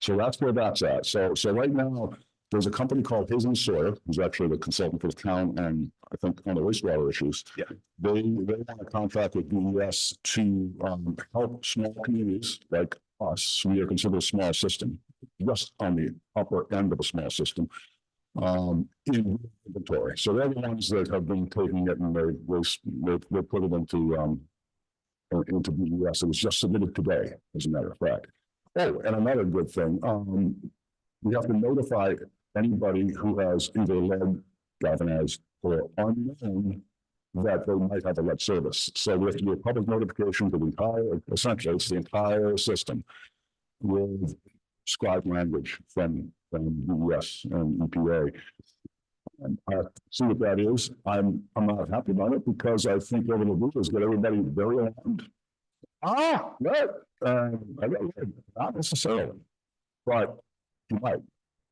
So that's where that's at. So right now, there's a company called Hazen Sawyer, who's actually the consultant for the town and I think on the wastewater issues. Yeah. They want to contract with DES to help small communities like us. We are considered a small system, just on the upper end of a small system. In inventory. So they're the ones that have been taking it and they put it into DES. It was just submitted today, as a matter of fact. Oh, and another good thing, we have to notify anybody who has either lead, galvanized, or unknown that they might have a lead service. So we have to do a public notification to the entire, essentially, it's the entire system with scribed language from DES and EPA. And I see what that is. I'm not happy about it because I think what it'll do is get everybody very alarmed. Right. I got lead. Not necessarily, but you might.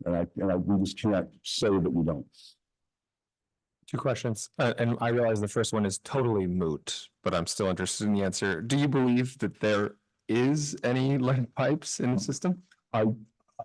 And we just can't say that we don't. Two questions, and I realize the first one is totally moot, but I'm still interested in the answer. Do you believe that there is any lead pipes in the system? I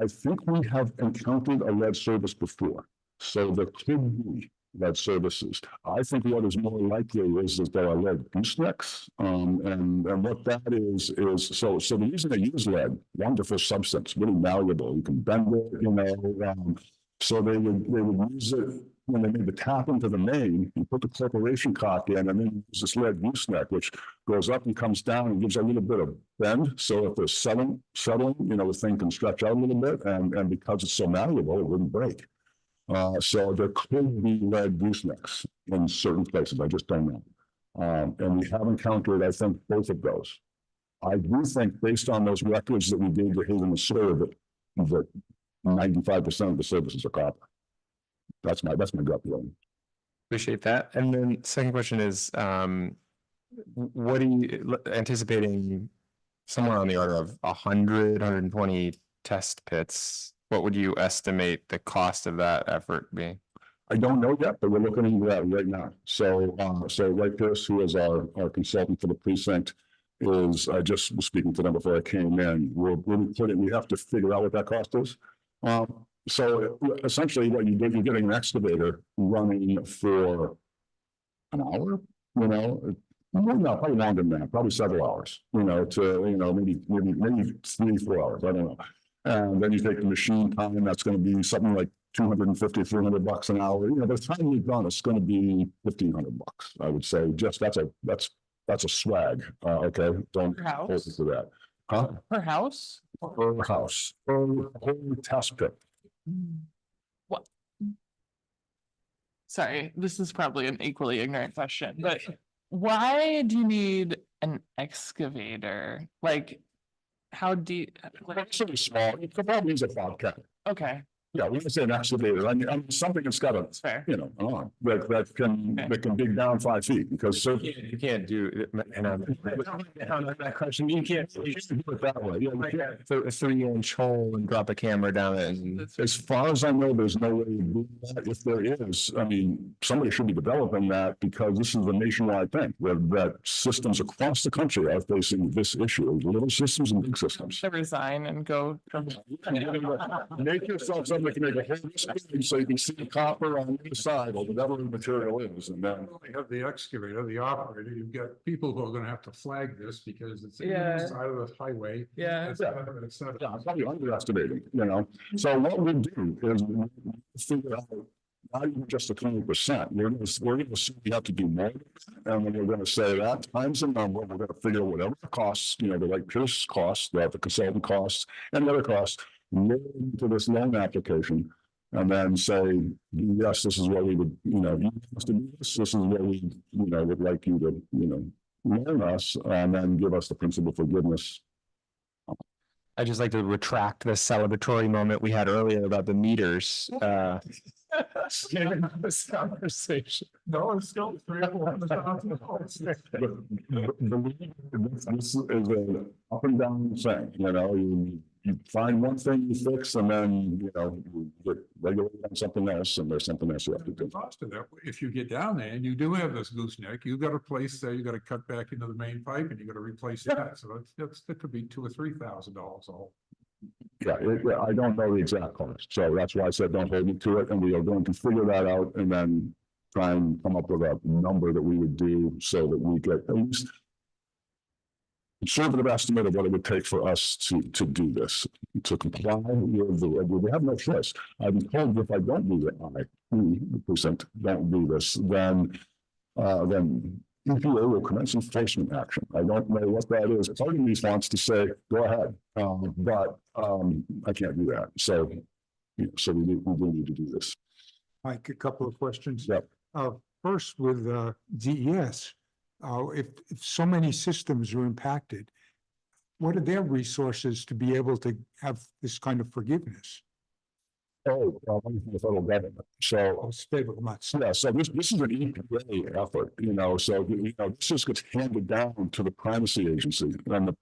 think we have encountered a lead service before, so there could be lead services. I think what is more likely is that there are lead goosenecks, and what that is so the reason they use lead, wonderful substance, really malleable. You can bend it, so they would use it when they made the tap into the main. You put the corporation cock in, and then you use this lead gooseneck, which goes up and comes down and gives a little bit of bend. So if there's settling, the thing can stretch out a little bit, and because it's so malleable, it wouldn't break. So there could be lead goosenecks in certain places. I just don't know. And we have encountered, I think, both of those. I do think, based on those records that we gave to Hazen and Sawyer, that 95% of the services are copper. That's my gut feeling. Appreciate that. And then second question is, what are you anticipating? Somewhere on the order of 120 test pits. What would you estimate the cost of that effort be? I don't know yet, but we're looking into that right now. So Ray Pierce, who is our consultant for the precinct, is, I just was speaking to them before I came in. We have to figure out what that cost is. So essentially what you do, you're getting an excavator running for an hour, no, probably longer than that, probably several hours, maybe 3-4 hours, I don't know. And then you take the machine time, that's going to be something like $250-300 an hour. By the time you're done, it's going to be $1,500, I would say. Just that's a swag. Okay, don't hold it to that. Huh? Per house? Per house, per test pit. What? Sorry, this is probably an equally ignorant question, but why do you need an excavator? Like, how deep? It's really small. It probably means a bobcat. Okay, Yeah, when I say an excavator, I mean something that's got a, fair. an arm that can dig down 5 feet, because so. You can't do, and I'm on that question, you can't Do it that way. Yeah, we can't. so a 3-inch hole and drop a camera down it. And As far as I know, there's no way to do that. If there is, I mean, somebody should be developing that, because this is a nationwide thing, that systems across the country are facing this issue, little systems and big systems. To resign and go from. Make yourself something that can make a whole screen so you can see the copper on the side or whatever the material is, and then. We have the excavator, the operator, you've got people who are gonna have to flag this because it's in Yeah. the side of the highway. Yeah. It's not. Yeah, I'm probably underestimating, So what we do is we figure out not even just the 20%. We're gonna say we have to do more, and when we're gonna say that times the number, we're gonna figure whatever the costs, the like Pierce costs, the consultant costs, and the other costs, load into this loan application, and then say, yes, this is what we would, you have to do this. This is what we, would like you to, loan us, and then give us the principal forgiveness. I just like to retract the celebratory moment we had earlier about the meters. This conversation. No, it's still $300,000. This is an up and down thing, you you find one thing you fix and then, you get regulated on something else and there's something else you have to The do. cost of that, if you get down there and you do have this gooseneck, you got a place there, you got to cut back into the main pipe and you got to replace that. So that could be $2,000 or $3,000 all. Yeah, I don't know the exact cost, so that's why I said don't hold me to it, and we are going to figure that out and then try and come up with a number that we would do so that we get at least conservative estimate of what it would take for us to do this, to comply with the, we have no choice. I've been told if I don't do it, the percent don't do this, then EPA will commence enforcement action. I don't know what that is. Part of me wants to say, go ahead, but I can't do that. So, so we do need to do this. Mike, a couple of questions. Yep. First with DES, if so many systems are impacted, what are their resources to be able to have this kind of forgiveness? Oh, the federal government. So, Stable amounts. yeah, so this is an EPA effort, so, this just gets handed down to the primacy agency. And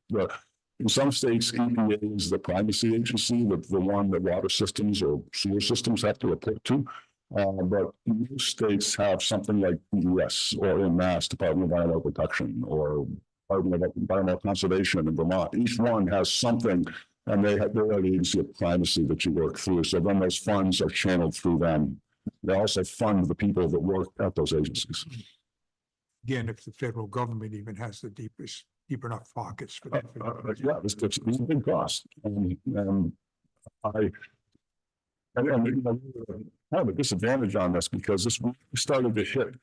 in some states, EPA is the primacy agency, the one that water systems or sewer systems have to report to. But most states have something like DES or in Mass, Department of Environmental Protection, or Department of Environmental Conservation in Vermont. Each one has something, and they have their agency of primacy that you work through. So then those funds are channeled through them. They also fund the people that work at those agencies. Again, if the federal government even has the deep enough pockets for that. Yeah, it's a big cost. And I have a disadvantage on this because this started to hit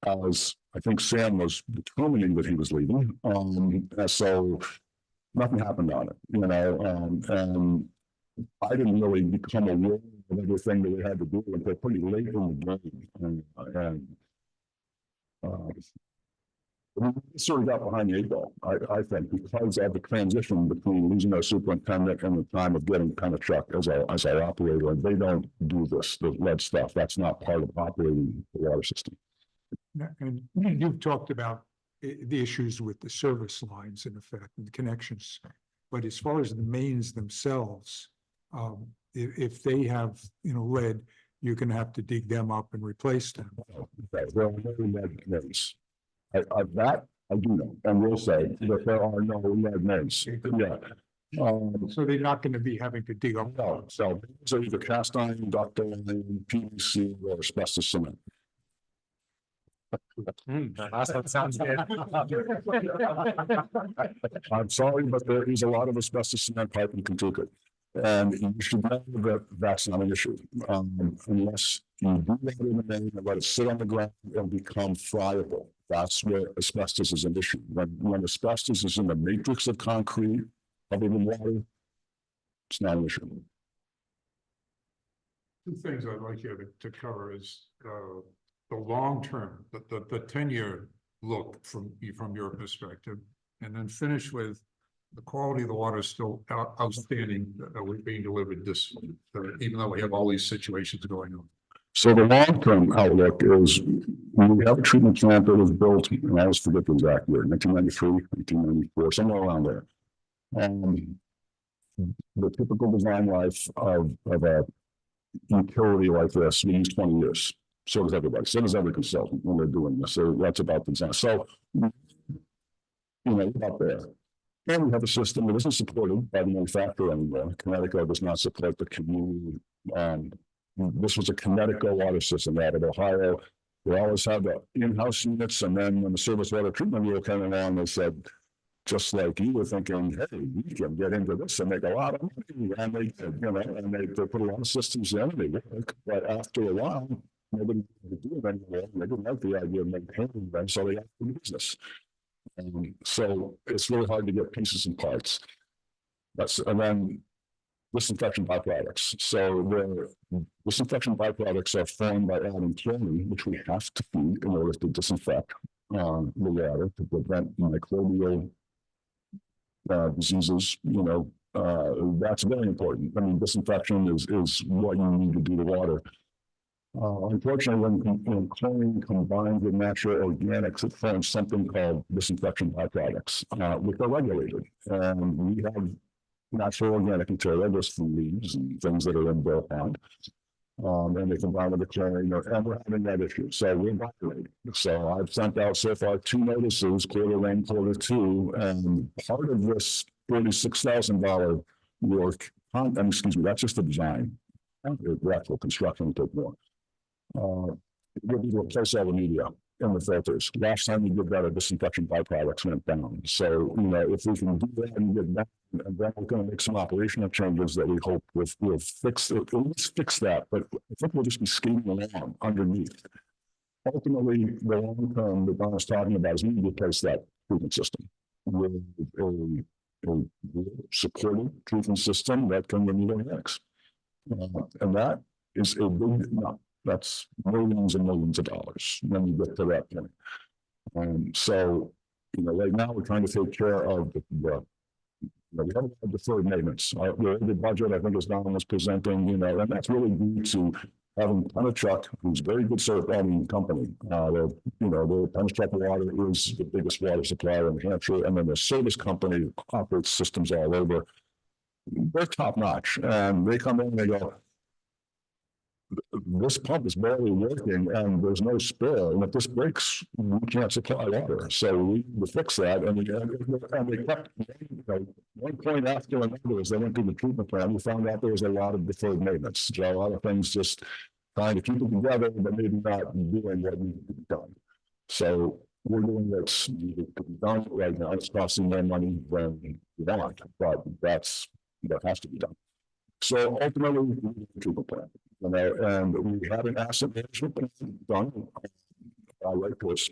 as I think Sam was determining that he was leaving. And so nothing happened on it, and I didn't really become aware of everything that we had to do until pretty late in the game. We sort of got behind the eight ball, I think, because of the transition between losing our superintendent and the time of getting Penachuk as our operator. And they don't do this, the lead stuff. That's not part of operating the water system. And you've talked about the issues with the service lines in effect and the connections. But as far as the mains themselves, if they have, lead, you're going to have to dig them up and replace them. Okay, there are no lead mains. That I do know, and will say that there are no lead mains. Yeah. So they're not going to be having to dig up. No, so these are either cast iron, ductile iron, PVC, or asbestos cement. That sounds good. I'm sorry, but there is a lot of asbestos cement pipe in Kentucky. And you should know that that's not an issue. Unless you do that in the main and let it sit on the ground and become friable. That's where asbestos is an issue. When asbestos is in the matrix of concrete, other than water, it's not an issue. Two things I'd like you to cover is the long term, the 10-year look from your perspective, and then finish with the quality of the water is still outstanding. We're being delivered this, even though we have all these situations going on. So the long-term outlook is we have a treatment plant that was built, and I always forget the exact year, 1993, 1994, somewhere around there. The typical design life of a utility like this, we use 20 years. So does everybody. So does every consultant when they're doing this. So that's about the design. So, about there. And we have a system that isn't supported by the manufacturer anymore. Connecticut does not support the community. This was a Connecticut water system out of Ohio. They always had the in-house units, and then when the service water treatment rule came along, they said, just like you were thinking, hey, we can get into this and make a lot of money. And they did, and they put a lot of systems in and they work. But after a while, nobody wanted to do it anymore. They didn't like the idea of maintaining them, so they got into business. So it's really hard to get pieces and parts. And then disinfection byproducts. So the disinfection byproducts are formed by adding chlorine, which we have to feed in order to disinfect the water to prevent microbial diseases. That's very important. I mean, disinfection is what you need to do to water. Unfortunately, when chlorine combines with natural organics, it forms something called disinfection byproducts, which are regulated. And we have natural organic material, just from leaves and things that are in their pond. And they combine with the chlorine, and we're having that issue, so we're violating. So I've sent out so far 2 notices, quarter 1, quarter 2, and part of this $46,000 work, excuse me, that's just the design. The actual construction will take more. We'll be able to replace all the media in the filters. Last time we did that, a disinfection byproducts went down. So, if we can do that and get that, and then we're going to make some operational changes that we hope will fix it, at least fix that. But I think we'll just be skating along underneath. Ultimately, the long term that Don was talking about is we need to replace that treatment system with a supportive treatment system that can remove organics. And that is a big, that's millions and millions of dollars when you get to that point. So, right now we're trying to take care of we have a lot of deferred maintenance. The budget, I think, as Don was presenting, and that's really due to having Penachuk, who's a very good certifying company. The Penachuk Water is the biggest water supplier in New Hampshire, and then the service company operates systems all over. They're top notch, and they come in and they go, this pump is barely working and there's no spill. And if this breaks, we can't supply water. So we fix that. And they kept, one point after another as they went through the treatment plan, we found out there was a lot of deferred maintenance. So a lot of things just trying to keep it together, but maybe not doing what needed to be done. So we're doing what's needed to be done right now. It's costing more money than we want, but that has to be done. So ultimately, we need a treatment plan. And we have an asset management plan done by Lake Coast.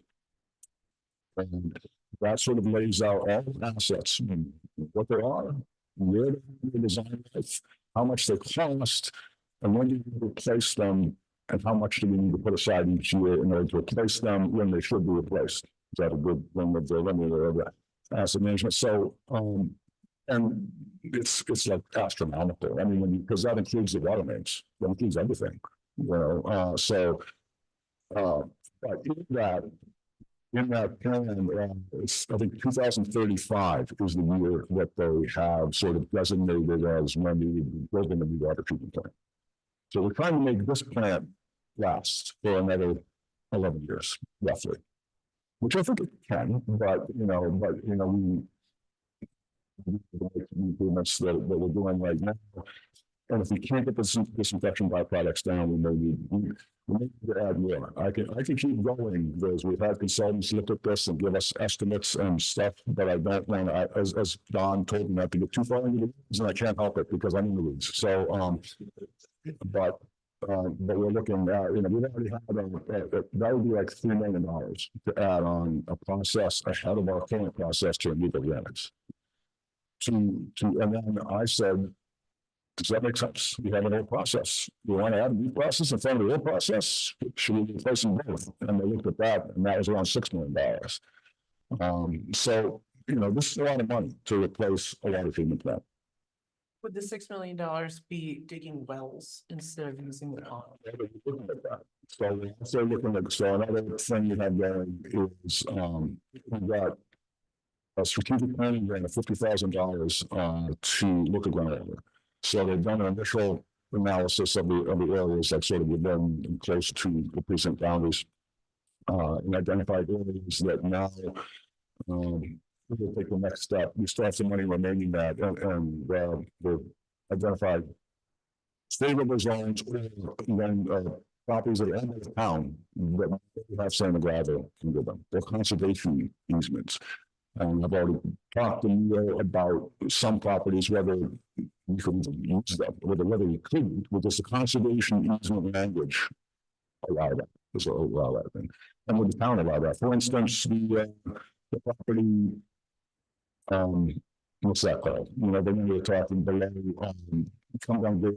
And that sort of lays out all the assets, and what they are, where they design life, how much they cost, and when do you replace them, and how much do we need to put aside each year in order to replace them when they should be replaced. Is that a good one of the asset management? So, and it's like astronomical. I mean, because that includes the water mains, that includes everything, but in that plan, it's, I think 2035 is the year that they have sort of designated as when we would be building a new water treatment plant. So we're trying to make this plant last for another 11 years, roughly, which I think it can, but we improvements that we're doing right now. And if we can't get this disinfection byproducts down, we may need to add more. I can keep going because we've had consultants look at this and give us estimates and stuff, but I don't want to, as Don told me, not to get too far into the weeds, and I can't help it because I'm in the weeds. So, but we're looking at, we've already had that would be like $3 million to add on a process ahead of our current process to remove organics. And then I said, does that make sense? We have an old process. We want to add a new process in front of the old process. Should we replace them both? And they looked at that, and that was around $6 million. So, this is a lot of money to replace a water treatment plant. Would the $6 million be digging wells instead of using the pond? So another thing you have going is we've got a strategic planning grant of $50,000 to look at groundwater. So they've done an initial analysis of the areas that sort of within close to the precinct boundaries, and identified areas that now we'll take the next step. We still have some money remaining that, and we've identified favorable zones or then properties that are in the town that have sand and gravel into them. They're conservation easements. And I've already talked to you about some properties, whether we could use them, whether we could, with this conservation easement language, allow that. Allow that thing. And with the town allow that. For instance, the property, what's that called? Then we were talking below, come down the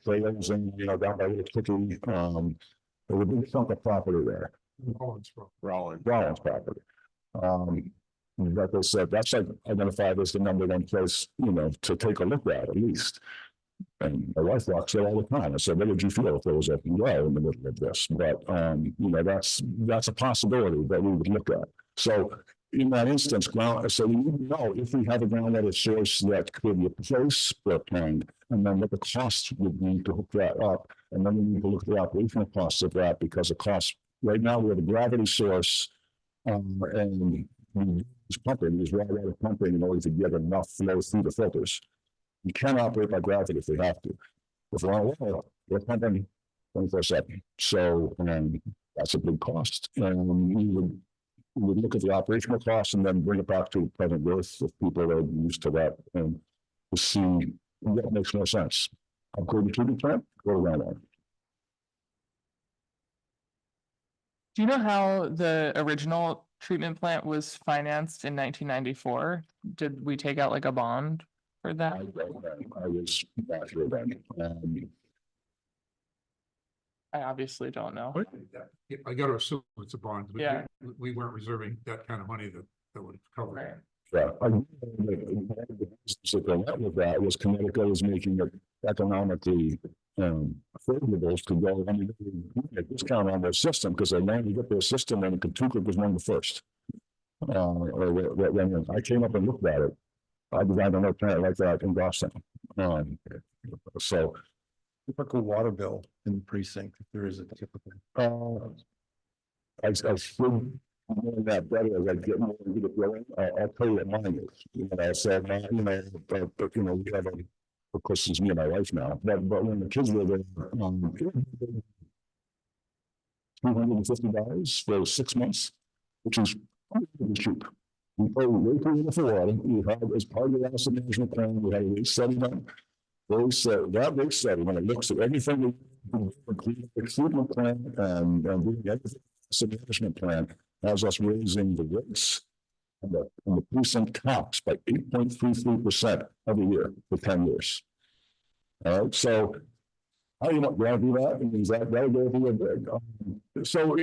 trails and, down by the cookie, there would be a chunk of property there. Rollins property. That they said that's identified as the #1 place, to take a look at least. And my wife walks there all the time. I said, what would you feel if there was a well in the middle of this? But that's a possibility that we would look at. So in that instance, so we know if we have a groundwater source that could replace the pond, and then what the cost would be to hook that up. And then we need to look at the operational costs of that, because the cost, right now, we have a gravity source. And we use pumping, use raw water pumping in order to get enough flow through the filters. You can't operate by gravity if we have to. If we're on water, we're pumping 24/7. So that's a big cost. And we would look at the operational costs and then bring it back to present growth if people are used to that, and to see what makes more sense. Upgrade the treatment plant, go to groundwater. Do you know how the original treatment plant was financed in 1994? Did we take out like a bond for that? I was not sure then. I obviously don't know. I gotta assume it's a bond. But Yeah. We weren't reserving that kind of money that would cover Right. it. Yeah, I know that the business that they went with that was Connecticut was making it economically favorable to go. I mean, a discount on their system because they managed to get their system, and Kentucky was one of the first. When I came up and looked at it, I designed another plant like that in Boston. So Typical water bill in the precinct, if there is a typical. I should know that better as I get more into the billing. I'll tell you what mine is. So now, but we have of course, it's me and my wife now. But when the kids were there, $250 for 6 months, which is really cheap. We pay way too much for water. We have, as part of the asset management plan, we had a rate study done. They said that rate study, when it looks at everything, including the treatment plan and doing everything, asset management plan, has us raising the rates and the precinct tax by 8.33% every year for 10 years. All right, so how do you want to do that? It means that'll go over big. So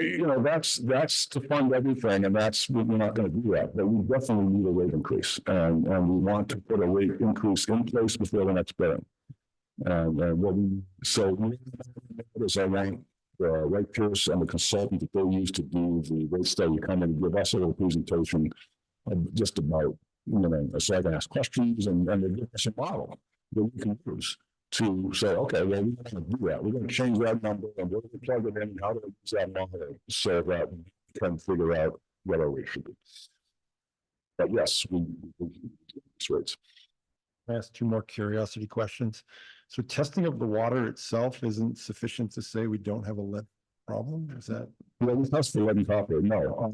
that's to fund everything, and we're not going to do that. But we definitely need a rate increase, and we want to put a rate increase in place before the next billing. And I want Wright Pierce and the consultant that they use to do the rate study come in and give us a little presentation just about, so I can ask questions and they give us a model that we can use to say, okay, well, we want to do that. We're going to change that number and we're going to plug it in and how do we use that model so that we can figure out what our rate should be. But yes, we rates. I ask two more curiosity questions. So testing of the water itself isn't sufficient to say we don't have a lead problem? Is that? Well, we test the lead copper, no.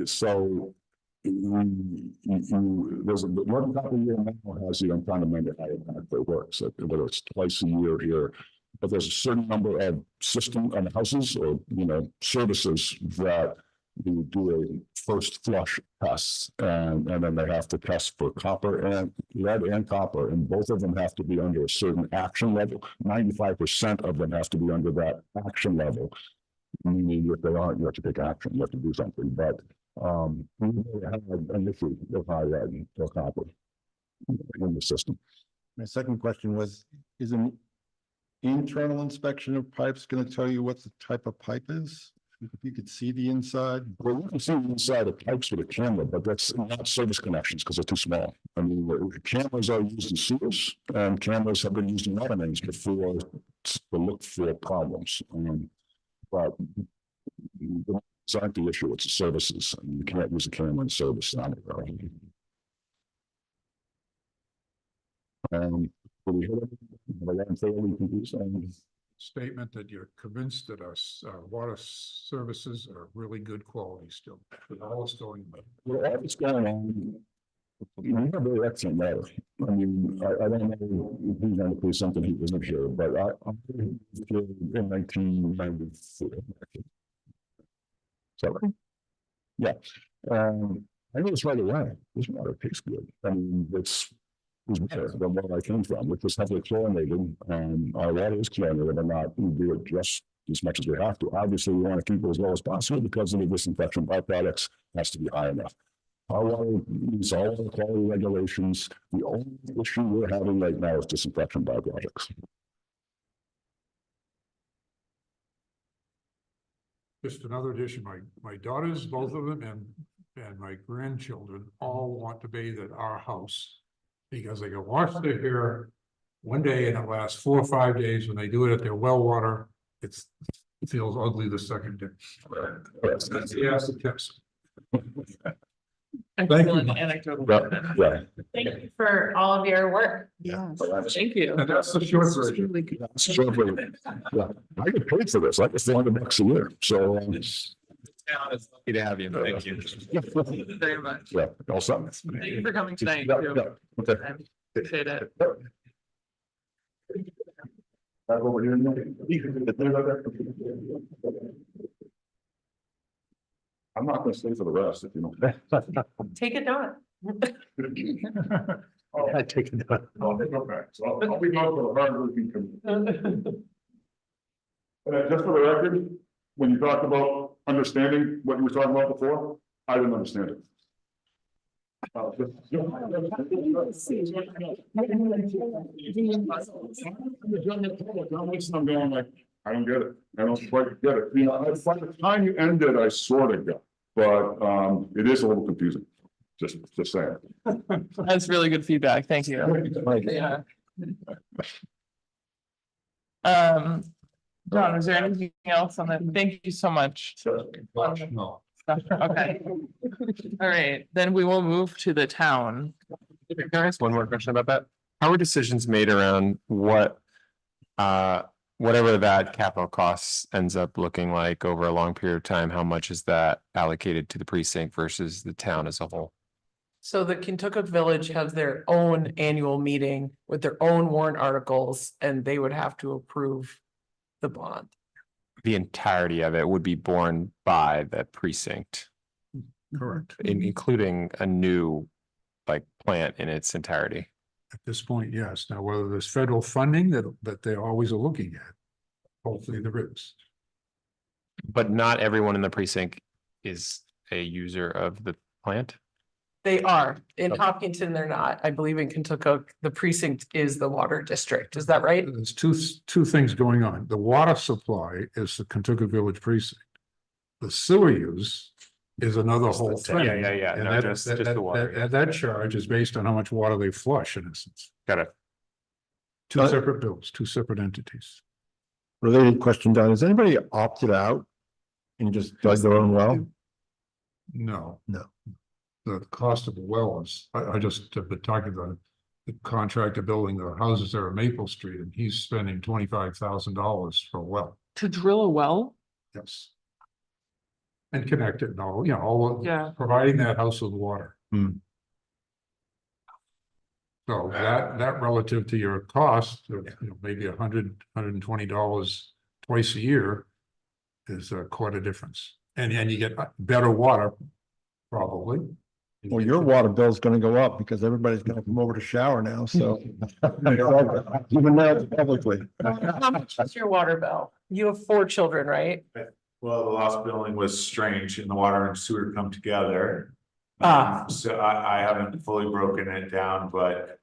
So there's a lead copper year now has I'm trying to remember how it works, whether it's twice a year here, but there's a certain number of system and houses or services that we do a first flush test, and then they have to test for copper and lead and copper, and both of them have to be under a certain action level. 95% of them has to be under that action level. Meaning if they aren't, you have to take action, you have to do something. But we have an issue with high lead or copper in the system. My second question was, is an internal inspection of pipes going to tell you what the type of pipe is? If you could see the inside. Well, we can see the inside of pipes with a camera, but that's not service connections because they're too small. I mean, cameras are used in sewers, and cameras have been used in other things before to look for problems. But it's not the issue, it's the services. I mean, you can't use a camera in service on it. We can do Statement that you're convinced that our water services are really good quality still, with all that's going on. Well, all that's going on, we have very excellent water. I mean, I don't know if he's going to do something he wasn't here, but I'm here in 1994. So, yeah. I noticed right away, this water tastes good. I mean, it's better than where I came from, which was heavily chlorinated, and our water is chlorinated, but not we do it just as much as we have to. Obviously, we want to keep it as low as possible because of the disinfection byproducts has to be high enough. Our water meets all the quality regulations. The only issue we're having right now is disinfection byproducts. Just another addition, my daughters, both of them, and and my grandchildren all want to bathe at our house. Because they can wash their hair one day and it lasts 4 or 5 days. When they do it at their well water, it feels ugly the second day. That's the acid test. Excellent anecdotal. Yeah. Thank you for all of your work. Yes. Thank you. And that's the short This is version. really good. Yeah, I get paid for this, like it's $400 a year, so. Lucky to have you. Thank you. Very much. Yeah, all set. Thank you for coming tonight. Yeah, too. yeah, okay. I appreciate it. That's what we're doing now. I'm not gonna stay for the rest, if you know. Take it down. I take it. I'll go back, so I'll be going for the hard working committee. Just for the record, when you talked about understanding what you were talking about before, I didn't understand it. I'm going like, I don't get it. I don't quite get it. You know, by the time you ended, I sort of got, but it is a little confusing. Just saying. That's really good feedback. Thank you. Yeah. John, is there anything else on that? Thank you so much. No. Okay. All right, then we will move to the town. Can I ask one more question about that? How were decisions made around what, whatever that capital costs ends up looking like over a long period of time? How much is that allocated to the precinct versus the town as a whole? So the Kentucky Village has their own annual meeting with their own warrant articles, and they would have to approve the bond. The entirety of it would be borne by the precinct, Correct. including a new like plant in its entirety. At this point, yes. Now, whether there's federal funding that they always are looking at. Hopefully there is. But not everyone in the precinct is a user of the plant. They are. In Okay. Hopkinton, they're not. I believe in Kentucky, the precinct is the water district. Is that right? There's two things going on. The water supply is the Kentucky Village precinct. The sewer use is another whole thing. Yeah. And No, that, just the water. and that charge is based on how much water they flush, in essence. Got it. Two separate bills, two separate entities. Related question, Don, has anybody opted out and just dug their own well? No. No. The cost of the well is, I just have been talking to the contractor building the houses there on Maple Street, and he's spending $25,000 for a well. To drill a well? Yes. And connect it and all, you know, all of, Yeah. providing that house with water. Hmm. So that relative to your cost of, you know, maybe $120 twice a year is quite a difference. And you get better water, probably. Well, your water bill's gonna go up because everybody's gonna come over to shower now, so. Even now publicly. How much is your water bill? You have 4 children, right? Well, the last billing was strange and the water and sewer come together. So I haven't fully broken it down, but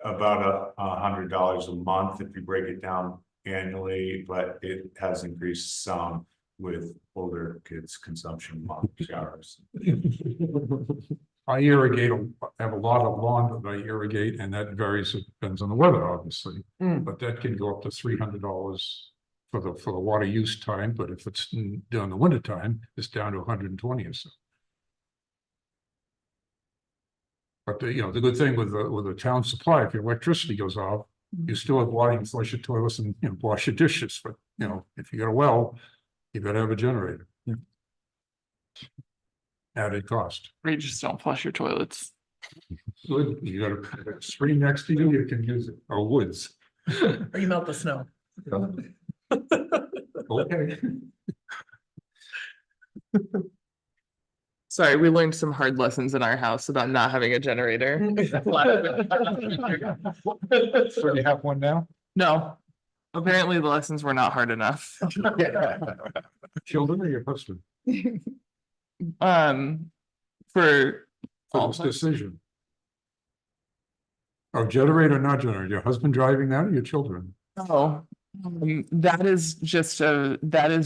about $100 a month if you break it down annually, but it has increased some with older kids' consumption of showers. I irrigate, I have a lot of lawn that I irrigate, and that varies, it depends on the weather, obviously. But that can go up to $300 for the water use time, but if it's during the winter time, it's down to 120 or so. But the good thing with the town supply, if your electricity goes off, you still have water, you can flush your toilets and, you know, wash your dishes, but, you know, if you got a well, you gotta have a generator. Added cost. Or you just don't flush your toilets. Good, you got a stream next to you, you can use it, or woods. Or you melt the snow? Okay. Sorry, we learned some hard lessons in our house about not having a generator. So you have one now? No, apparently the lessons were not hard enough. Children or your husband? For For this decision. Oh, generator, not generator, your husband driving that or your children? that is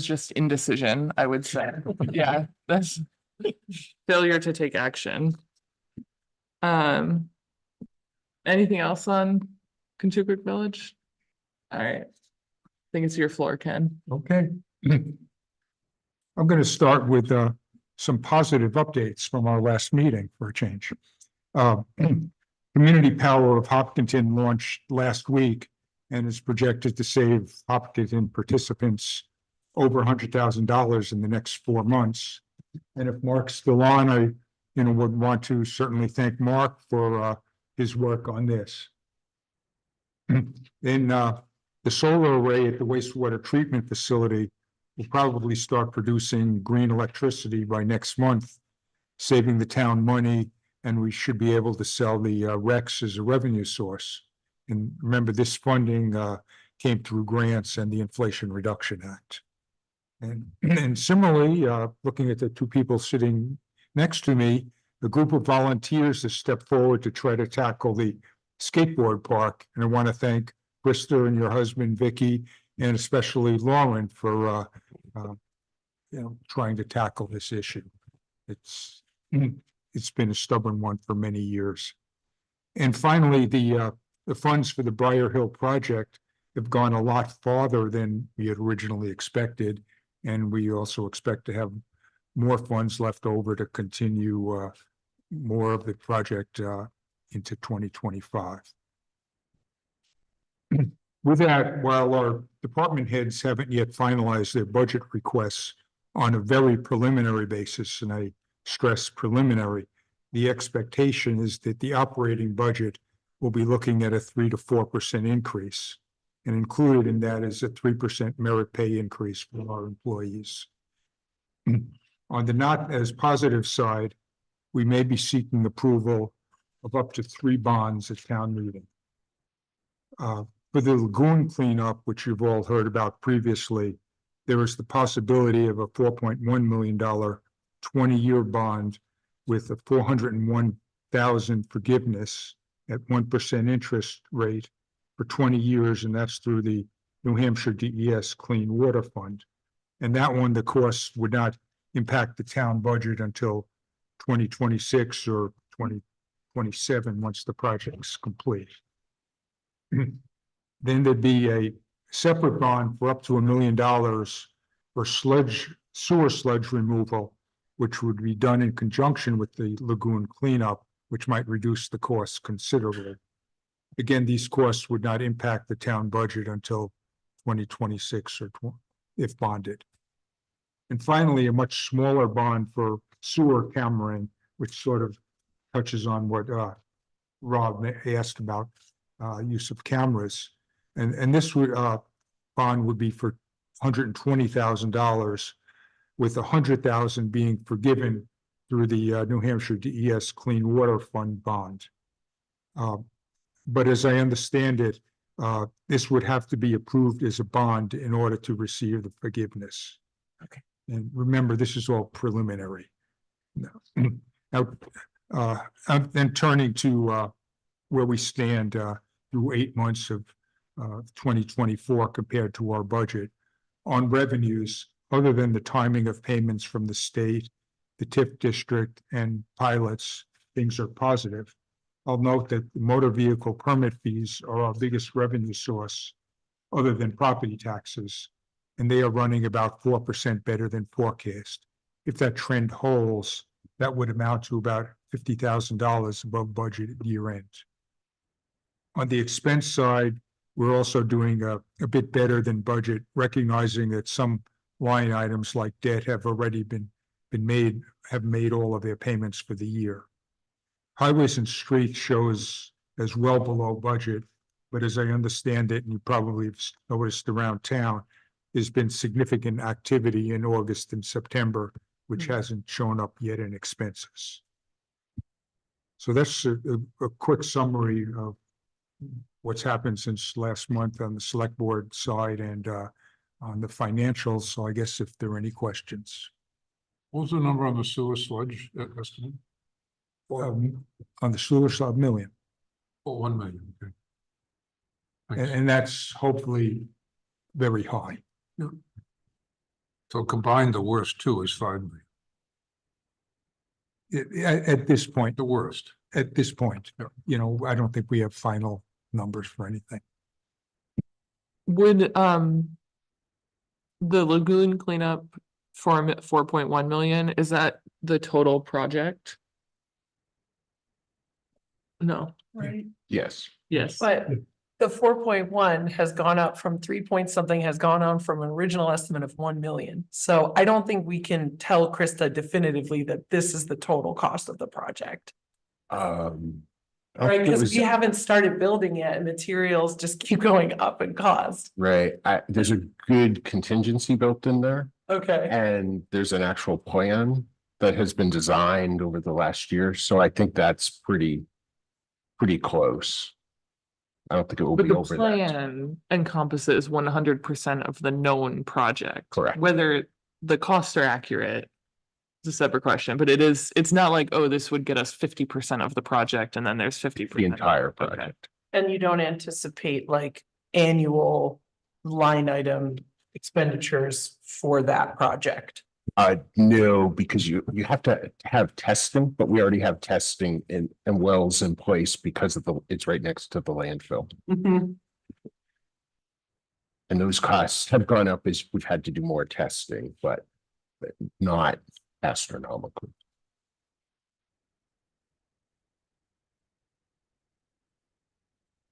just indecision, I would say. Yeah, that's Failure to take action. Anything else on Kentucky Village? All right. I think it's your floor, Ken. Okay. I'm going to start with some positive updates from our last meeting for a change. Community Power of Hopkinton launched last week and is projected to save Hopkinton participants over $100,000 in the next 4 months. And if Mark's still on, I would want to certainly thank Mark for his work on this. Then the solar array at the wastewater treatment facility will probably start producing green electricity by next month, saving the town money, and we should be able to sell the RECs as a revenue source. And remember, this funding came through grants and the Inflation Reduction Act. And similarly, looking at the two people sitting next to me, a group of volunteers has stepped forward to try to tackle the skateboard park. And I want to thank Krista and your husband, Vicky, and especially Lauren for trying to tackle this issue. It's been a stubborn one for many years. And finally, the funds for the Briar Hill project have gone a lot farther than we had originally expected. And we also expect to have more funds left over to continue more of the project into 2025. With that, while our department heads haven't yet finalized their budget requests on a very preliminary basis, and I stress preliminary, the expectation is that the operating budget will be looking at a 3 to 4% increase. And included in that is a 3% merit pay increase for our employees. On the not as positive side, we may be seeking approval of up to 3 bonds at town meeting. For the lagoon cleanup, which you've all heard about previously, there is the possibility of a $4.1 million 20-year bond with a $401,000 forgiveness at 1% interest rate for 20 years, and that's through the New Hampshire DES Clean Water Fund. And that one, the costs would not impact the town budget until 2026 or 2027 once the project's complete. Then there'd be a separate bond for up to $1 million for sewer sludge removal, which would be done in conjunction with the lagoon cleanup, which might reduce the costs considerably. Again, these costs would not impact the town budget until 2026 or if bonded. And finally, a much smaller bond for sewer cammering, which sort of touches on what Rob asked about use of cameras. And this would bond would be for $120,000, with $100,000 being forgiven through the New Hampshire DES Clean Water Fund bond. But as I understand it, this would have to be approved as a bond in order to receive the forgiveness. Okay. And remember, this is all preliminary. Now, I'm then turning to where we stand through 8 months of 2024 compared to our budget. On revenues, other than the timing of payments from the state, the TIF district, and pilots, things are positive. I'll note that the motor vehicle permit fees are our biggest revenue source, other than property taxes, and they are running about 4% better than forecast. If that trend holds, that would amount to about $50,000 above budget at year end. On the expense side, we're also doing a bit better than budget, recognizing that some line items like debt have already been made all of their payments for the year. Highways and streets shows as well below budget, but as I understand it, and you probably have noticed around town, there's been significant activity in August and September, which hasn't shown up yet in expenses. So that's a quick summary of what's happened since last month on the select board side and on the financials. So I guess if there are any questions. What was the number on the sewer sludge estimate? On the sewer side, $1 million. Oh, 1 million, okay. Thanks. And that's hopefully very high. So combined, the worst two is 5 million. At this point, The worst. at this point, you know, I don't think we have final numbers for anything. Would, the lagoon cleanup form at 4.1 million, is that the total project? No, Right. Yes. yes. But the 4.1 has gone up from 3 point something, has gone on from an original estimate of 1 million. So I don't think we can tell Krista definitively that this is the total cost of the project. Right, it because was- we haven't started building yet and materials just keep going up in cost. Right, there's a good contingency built in there, Okay, and there's an actual plan that has been designed over the last year, so I think that's pretty close. I don't think it will But be the over that. plan encompasses 100% of the known project. Correct. Whether the costs are accurate is a separate question, but it's not like, oh, this would get us 50% of the project and then there's 50%. The entire Okay. project. and you don't anticipate like annual line item expenditures for that project? No, because you have to have testing, but we already have testing and wells in place because of it's right next to the landfill. Mhm. And those costs have gone up as we've had to do more testing, but not astronomically.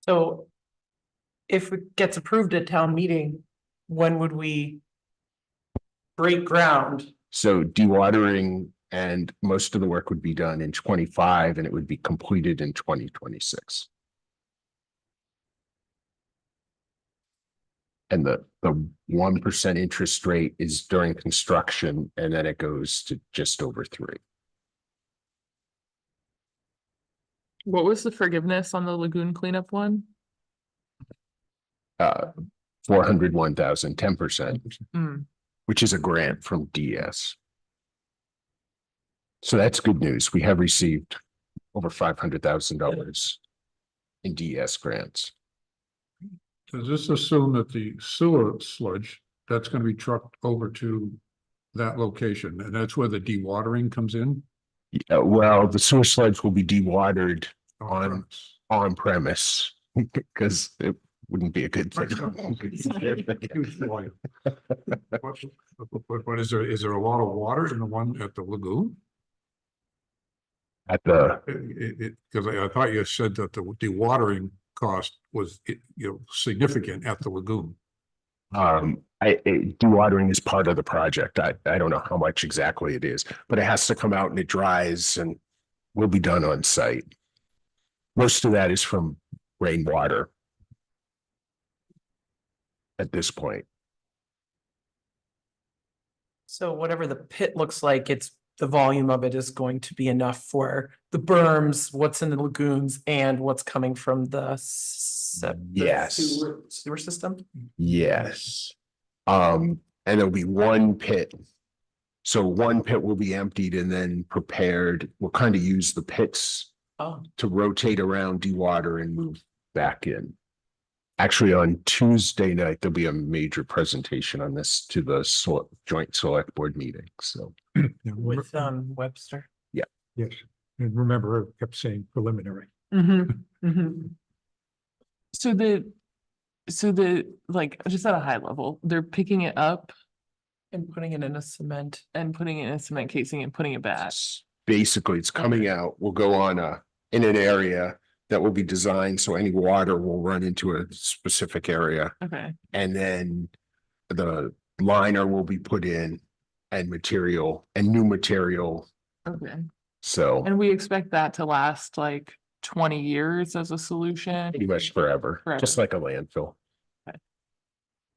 So if it gets approved at town meeting, when would we break ground? So dewatering and most of the work would be done in 25 and it would be completed in 2026. And the 1% interest rate is during construction and then it goes to just over 3. What was the forgiveness on the lagoon cleanup one? 401,000, 10%, Hmm. which is a grant from DS. So that's good news. We have received over $500,000 in DS grants. Does this assume that the sewer sludge, that's gonna be trucked over to that location, and that's where the dewatering comes in? Yeah, well, the sewer sludge will be dewatered On on premise because it wouldn't be a good thing. But is there a lot of water in the one at the lagoon? At the, Because I thought you said that the dewatering cost was, significant at the lagoon. dewatering is part of the project. I don't know how much exactly it is, but it has to come out and it dries and will be done on site. Most of that is from rainwater at this point. So whatever the pit looks like, it's the volume of it is going to be enough for the berms, what's in the lagoons, and what's coming from the Yes. sewer system. Yes. And there'll be one pit. So one pit will be emptied and then prepared. We'll kind of use the pits Oh, to rotate around, dewater and move back in. Actually, on Tuesday night, there'll be a major presentation on this to the joint select board meeting. So, with Webster. Yes, and remember, I kept saying preliminary. So the, like, just at a high level, they're picking it up And putting it in a cement. and putting it in a cement casing and putting it back. basically, it's coming out. We'll go on in an area that will be designed so any water will run into a specific area, Okay, and then the liner will be put in and new material. okay. So And we expect that to last like 20 years as a solution. pretty much forever, just Forever. like a landfill.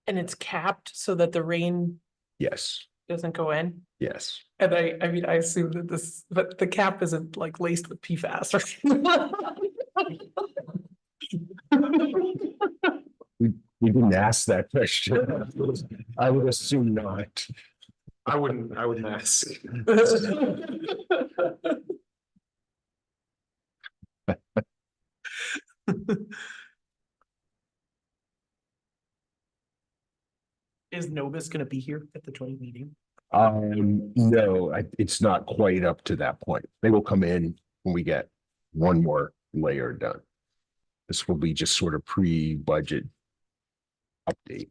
And it's capped so that the rain Yes, doesn't go in. yes. And I mean, I assume that but the cap isn't like laced with PFAS or. We didn't ask that question. I would assume not. I wouldn't ask. Is Novus gonna be here at the joint meeting? No, it's not quite up to that point. They will come in when we get one more layer done. This will be just sort of pre-budget update.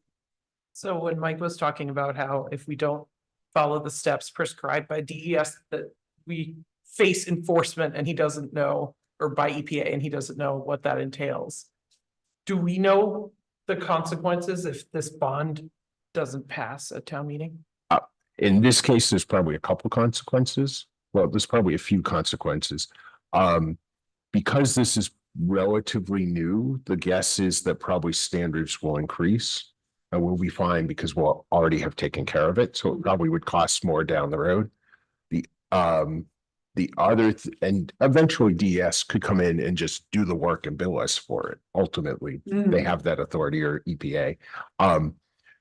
So when Mike was talking about how if we don't follow the steps prescribed by DES, that we face enforcement and he doesn't know, or by EPA and he doesn't know what that entails. Do we know the consequences if this bond doesn't pass a town meeting? In this case, there's probably a couple consequences. Well, there's probably a few consequences. Because this is relatively new, the guess is that probably standards will increase. And we'll be fine because we'll already have taken care of it. So it probably would cost more down the road. The other, and eventually DS could come in and just do the work and bill us for it. Ultimately, they have that authority, or EPA.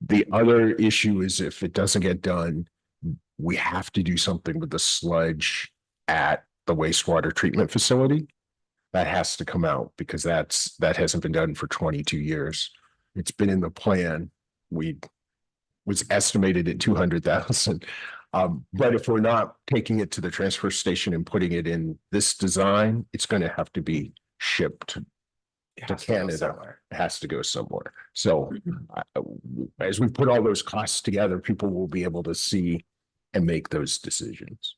The other issue is if it doesn't get done, we have to do something with the sludge at the wastewater treatment facility. That has to come out because that hasn't been done for 22 years. It's been in the plan. Was estimated at 200,000. But if we're not taking it to the transfer station and putting it in this design, it's going to have to be shipped to Canada. It has to go somewhere. So as we put all those costs together, people will be able to see and make those decisions.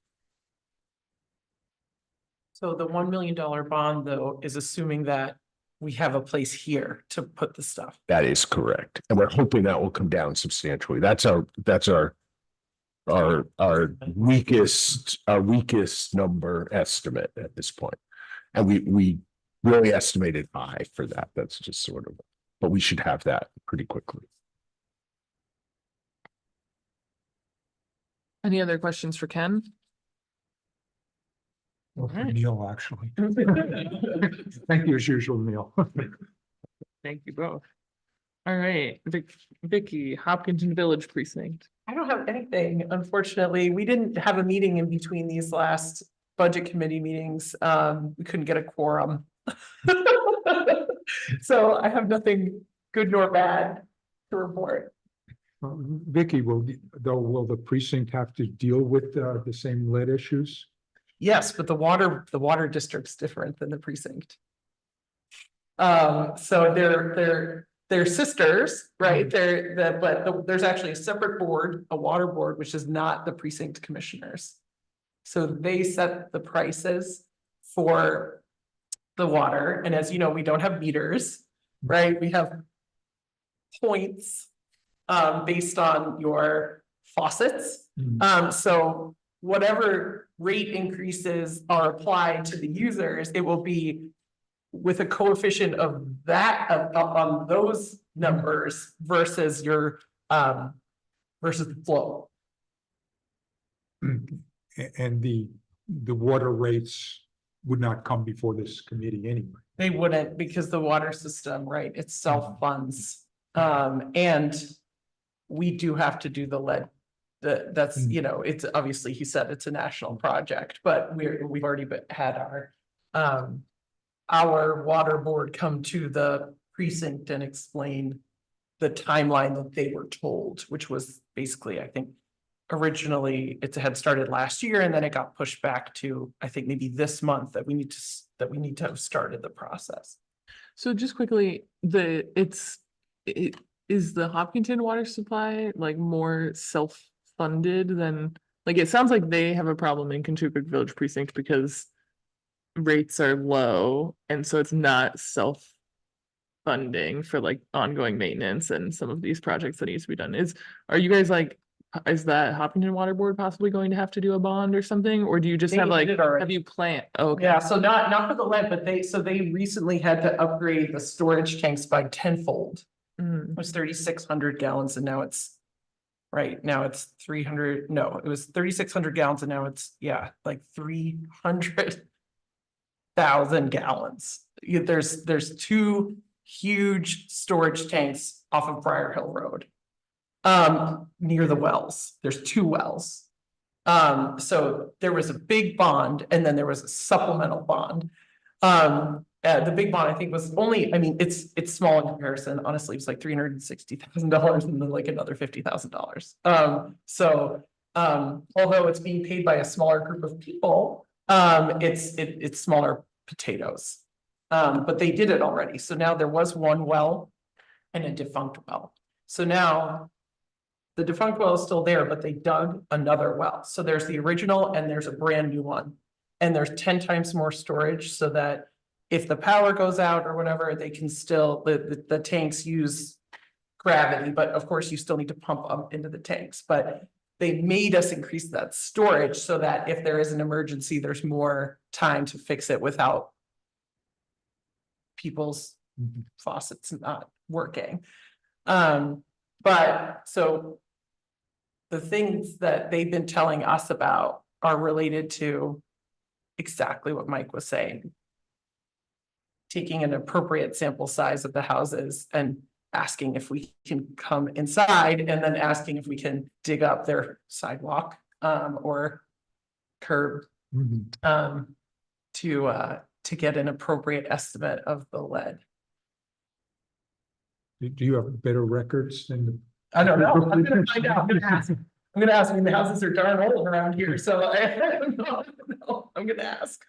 So the $1 million bond, though, is assuming that we have a place here to put the stuff. That is correct. And we're hoping that will come down substantially. That's our weakest number estimate at this point. And we really estimated high for that. That's just sort of, but we should have that pretty quickly. Any other questions for Ken? Well, for Neil, actually. Thank you as usual, Neil. Thank you both. All right, Vicky, Hopkinton Village Precinct. I don't have anything, unfortunately. We didn't have a meeting in between these last budget committee meetings. We couldn't get a quorum. So I have nothing good nor bad to report. Vicky, will the precinct have to deal with the same lead issues? Yes, but the water district's different than the precinct. So they're sisters, right? But there's actually a separate board, a water board, which is not the precinct commissioners. So they set the prices for the water. And as you know, we don't have meters, right? We have points based on your faucets. So whatever rate increases are applied to the users, it will be with a coefficient of that on those numbers versus your versus the flow. And the water rates would not come before this committee anyway. They wouldn't, because the water system, right, it self-funds. And we do have to do the lead. That's, you know, it's obviously, he said it's a national project, but we've already had our water board come to the precinct and explain the timeline that they were told, which was basically, I think, originally it had started last year and then it got pushed back to, I think, maybe this month that we need to have started the process. So just quickly, is the Hopkinton water supply like more self-funded than, like, it sounds like they have a problem in Kentucky Village Precinct because rates are low and so it's not self-funding for like ongoing maintenance and some of these projects that needs to be done. Are you guys like, is that Hopkinton Water Board possibly going to have to do a bond or something, or do you just They have like, did it already. have you planned? Oh, okay. Yeah, so not for the lead, but they recently had to upgrade the storage tanks by tenfold. It was 3,600 gallons and now it's, right, now it's 300, no, it was 3,600 gallons and now it's, yeah, like 300,000 gallons. There's two huge storage tanks off of Briar Hill Road. Near the wells, there's two wells. So there was a big bond and then there was a supplemental bond. The big bond, I think, was only, I mean, it's small in comparison. Honestly, it's like $360,000 and then like another $50,000. So Although it's being paid by a smaller group of people, it's smaller potatoes. But they did it already. So now there was one well and a defunct well. So now the defunct well is still there, but they dug another well. So there's the original and there's a brand new one. And there's 10 times more storage so that if the power goes out or whatever, they can still, the tanks use gravity, but of course you still need to pump up into the tanks. But they made us increase that storage so that if there is an emergency, there's more time to fix it without people's faucets not working. But so the things that they've been telling us about are related to exactly what Mike was saying. Taking an appropriate sample size of the houses and asking if we can come inside and then asking if we can dig up their sidewalk or curb to get an appropriate estimate of the lead. Do you have better records than the? I don't know. I'm gonna find out. I'm gonna ask. I mean, the houses are darn old around here, so I don't know. I'm gonna ask.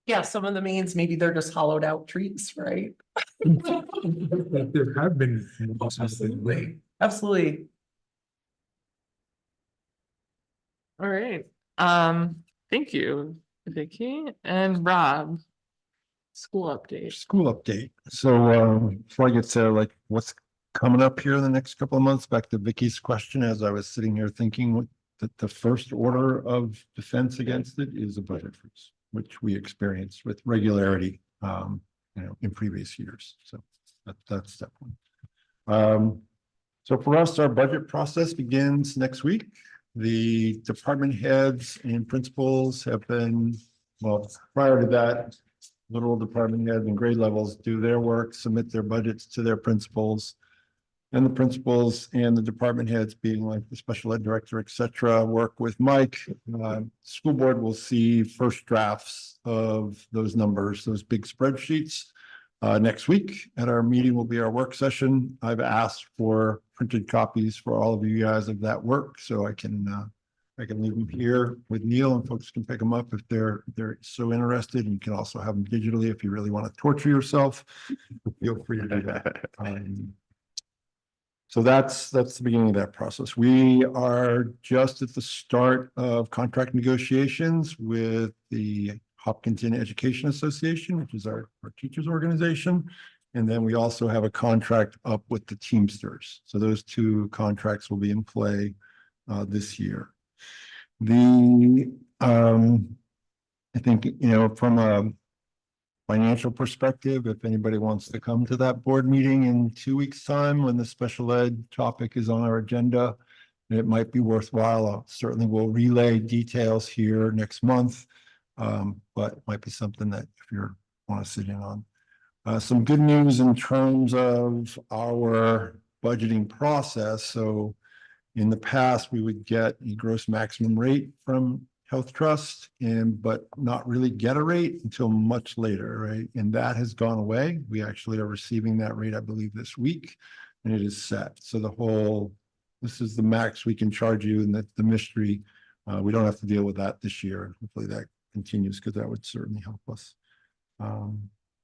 Yeah, some of the means, maybe they're just hollowed out trees, right? There have been. Absolutely, absolutely. All right. Thank you, Vicky and Rob. School update. School update. So, before I get to like what's coming up here in the next couple of months, back to Vicky's question, as I was sitting here thinking that the first order of defense against it is a budget freeze, which we experienced with regularity, in previous years. So that's step one. So for us, our budget process begins next week. The department heads and principals have been, well, prior to that, literal department heads and grade levels do their work, submit their budgets to their principals. And the principals and the department heads, being like the special ed director, et cetera, work with Mike. School board will see first drafts of those numbers, those big spreadsheets. Next week at our meeting will be our work session. I've asked for printed copies for all of you guys of that work, so I can leave them here with Neil and folks can pick them up if they're so interested. And you can also have them digitally if you really want to torture yourself. Feel free to do that. So that's the beginning of that process. We are just at the start of contract negotiations with the Hopkinton Education Association, which is our teachers organization. And then we also have a contract up with the Teamsters. So those two contracts will be in play this year. I think, from a financial perspective, if anybody wants to come to that board meeting in 2 weeks' time when the special ed topic is on our agenda, it might be worthwhile. Certainly we'll relay details here next month, but it might be something that if you want to sit in on. Some good news in terms of our budgeting process. So in the past, we would get a gross maximum rate from Health Trust but not really get a rate until much later, right? And that has gone away. We actually are receiving that rate, I believe, this week, and it is set. So this is the max we can charge you, and the mystery, we don't have to deal with that this year. And hopefully that continues, because that would certainly help us.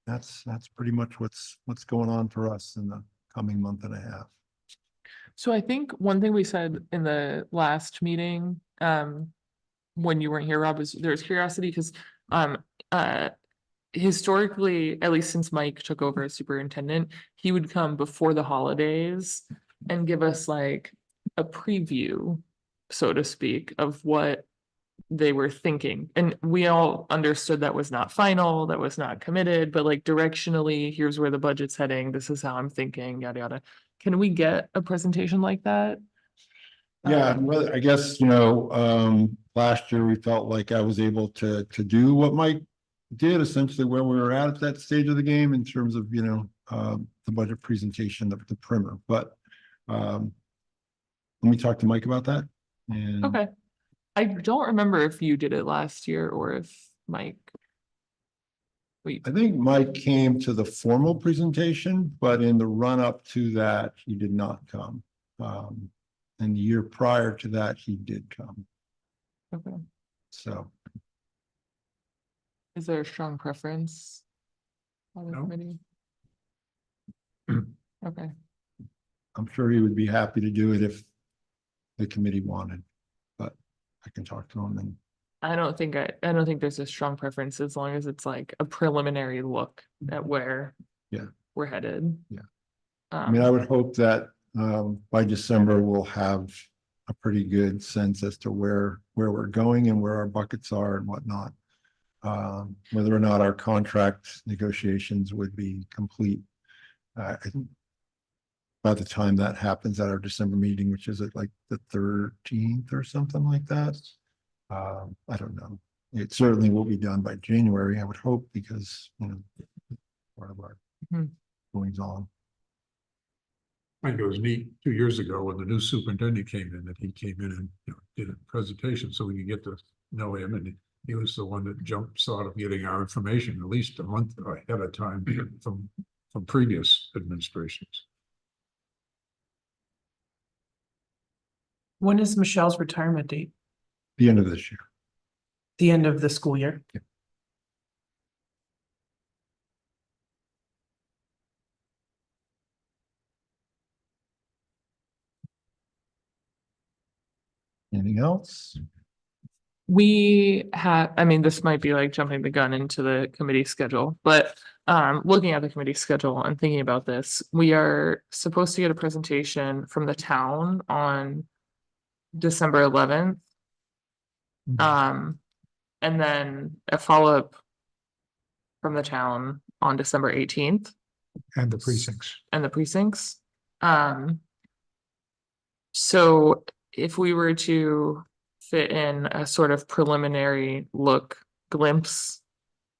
That's pretty much what's going on for us in the coming month and a half. So I think one thing we said in the last meeting, when you weren't here, Rob, was there was curiosity because historically, at least since Mike took over as superintendent, he would come before the holidays and give us like a preview, so to speak, of what they were thinking. And we all understood that was not final, that was not committed, but like directionally, here's where the budget's heading. This is how I'm thinking, yada, yada. Can we get a presentation like that? Yeah, well, I guess, last year we felt like I was able to do what Mike did, essentially where we were at that stage of the game in terms of, the budget presentation, the primer. But let me talk to Mike about that. And Okay. I don't remember if you did it last year or if Mike. I think Mike came to the formal presentation, but in the run up to that, he did not come. And the year prior to that, he did come. Okay. So Is there a strong preference? On the No. committee? Okay, I'm sure he would be happy to do it if the committee wanted, but I can talk to him and I don't think there's a strong preference as long as it's like a preliminary look at where. Yeah. We're headed. Yeah. I mean, I Um, would hope that by December, we'll have a pretty good sense as to where we're going and where our buckets are and whatnot. Whether or not our contract negotiations would be complete. I think by the time that happens at our December meeting, which is at like the 13th or something like that. I don't know. It certainly will be done by January, I would hope, because, you know, part of our Mhm. goings on. I think it was neat 2 years ago when the new superintendent came in, that he came in and, you know, did a presentation so we could get to know him, and he was the one that jumped sort of getting our information at least a month ahead of time from previous administrations. When is Michelle's retirement date? The end of this year. The end of the school year? Anything else? We have, I mean, this might be like jumping the gun into the committee schedule, but looking at the committee schedule and thinking about this, we are supposed to get a presentation from the town on December 11th. And then a follow-up from the town on December 18th And the precincts. and the precincts. So if we were to fit in a sort of preliminary look, glimpse,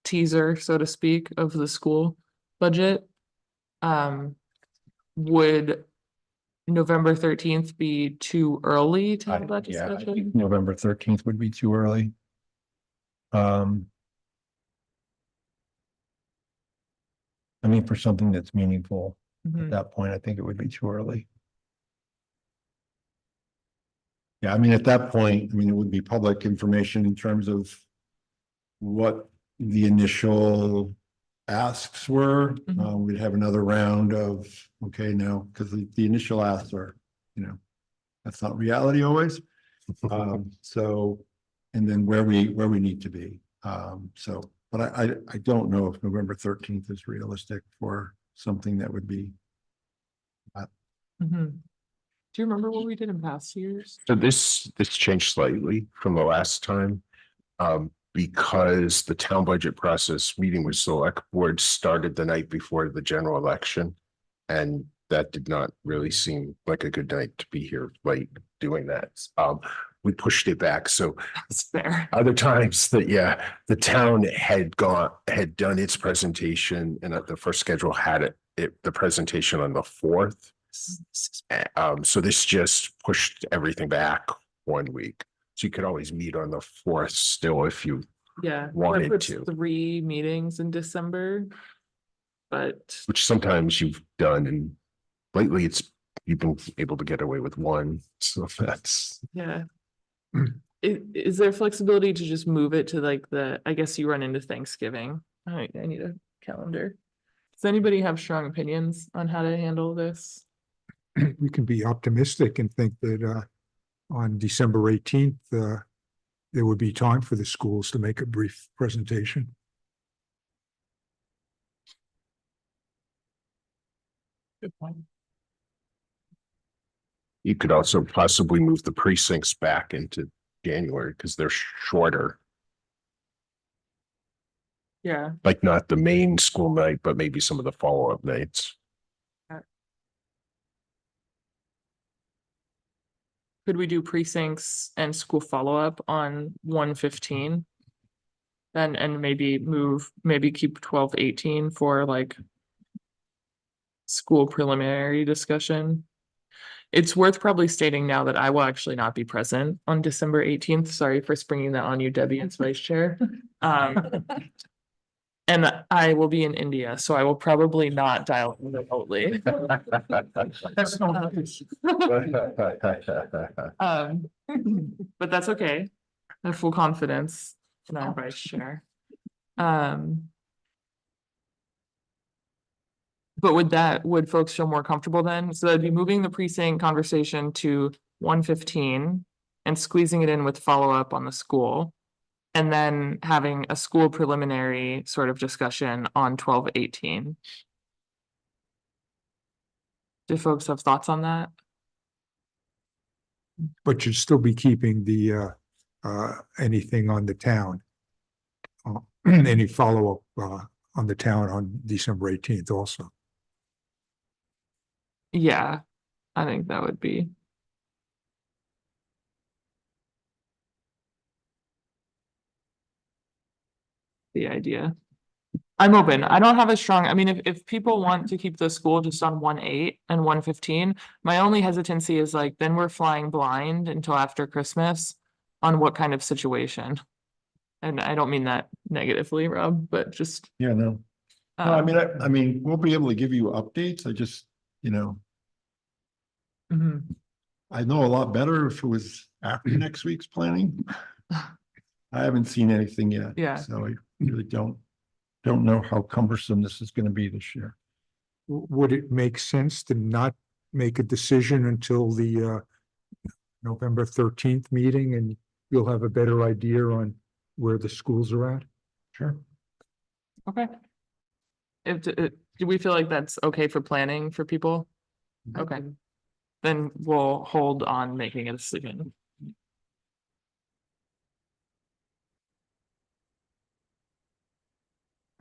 teaser, so to speak, of the school budget, would November 13th be too early to have that Yeah, I discussion? think November 13th would be too early. I mean, for something that's meaningful at Mhm. that point, I think it would be too early. Yeah, I mean, at that point, I mean, it would be public information in terms of what the initial asks were. Mhm. We'd have another round of, okay, no, because the initial asks are, you know, that's not reality always. So, and then where we need to be. So, but I don't know if November 13th is realistic for something that would be. Mhm. Do you remember what we did in past years? So this changed slightly from the last time. Because the town budget process meeting with select board started the night before the general election. And that did not really seem like a good night to be here late doing that. We pushed it back. So That's fair. other times that, yeah, the town had done its presentation, and at the first schedule had the presentation on the 4th. So this just pushed everything back 1 week. So you could always meet on the 4th still if you Yeah. wanted puts to. 3 meetings in December. But Which sometimes you've done, and lately you've been able to get away with 1. So that's. yeah. Is there flexibility to just move it to like I guess you run into Thanksgiving. I need a calendar. Does anybody have strong opinions on how to handle this? We can be optimistic and think that on December 18th, there would be time for the schools to make a brief presentation. Good point. You could also possibly move the precincts back into January because they're shorter, Yeah. like not the main school night, but maybe some of the follow-up nights. Could we do precincts and school follow-up on 1/15? And maybe keep 12/18 for like school preliminary discussion. It's worth probably stating now that I will actually not be present on December 18th. Sorry for springing that on you, Debbie, as vice chair. And I will be in India, so I will probably not dial in remotely. That's no. Um, but that's okay. I have full confidence in our vice chair. But would folks feel more comfortable then? So that'd be moving the precinct conversation to 1:15 and squeezing it in with follow-up on the school. And then having a school preliminary sort of discussion on 12:18. Do folks have thoughts on that? But you'd still be keeping the, anything on the town. Any follow-up, on the town on December 18th also. Yeah, I think that would be. The idea. I'm open. I don't have a strong, I mean, if people want to keep the school just on 1:8 and 1:15, my only hesitancy is like, then we're flying blind until after Christmas on what kind of situation. And I don't mean that negatively, Rob, but just. Yeah, no. No, I um, mean, I mean, we'll be able to give you updates. I just, mhm. I know a lot better if it was after next week's planning. I haven't seen anything yet. Yeah. So I really don't know how cumbersome this is gonna be this year. Would it make sense to not make a decision until the, November 13th meeting, and you'll have a better idea on where the schools are at? Sure. Okay. Do we feel like that's okay for planning for people? Okay. Then we'll hold on making a decision.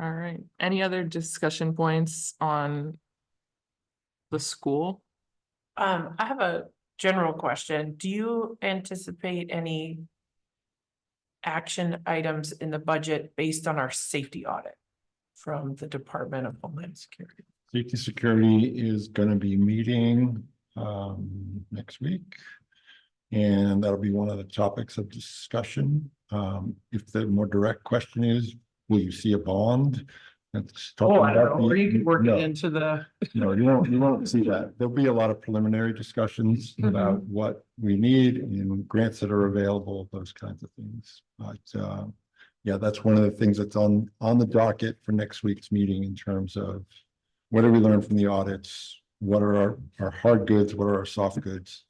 All right, any other discussion points on the school? I have a general question. Do you anticipate any action items in the budget based on our safety audit from the Department of Homeland Security? Safety Security is gonna be meeting next week. And that'll be one of the topics of discussion. If the more direct question is, will you see a bond? That's talking about Or you could work it no. into the. No, you won't see that. There'll be a lot of preliminary discussions about what we need and grants that are available, those kinds of things. But yeah, that's one of the things that's on the docket for next week's meeting in terms of what did we learn from the audits? What are our hard goods? What are our soft goods?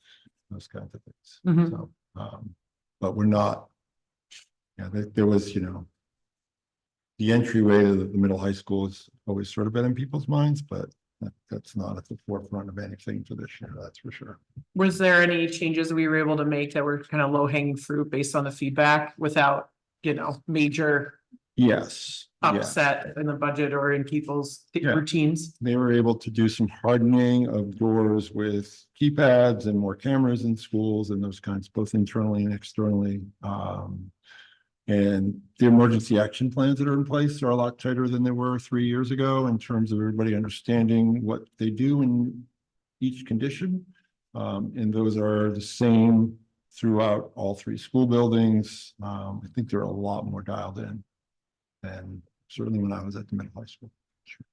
Those kinds of things. So, but we're not. Yeah, there was, the entryway to the middle high school has always sort of been in people's minds, but that's not at the forefront of anything for this year, that's for sure. Was there any changes we were able to make that were kind of low hanging fruit based on the feedback without, major Yes. upset in the budget or in people's routines? They were able to do some hardening of doors with keypads and more cameras in schools and those kinds, both internally and externally. And the emergency action plans that are in place are a lot tighter than they were 3 years ago in terms of everybody understanding what they do in each condition. And those are the same throughout all 3 school buildings. I think they're a lot more dialed in than certainly when I was at the middle high school. Sure.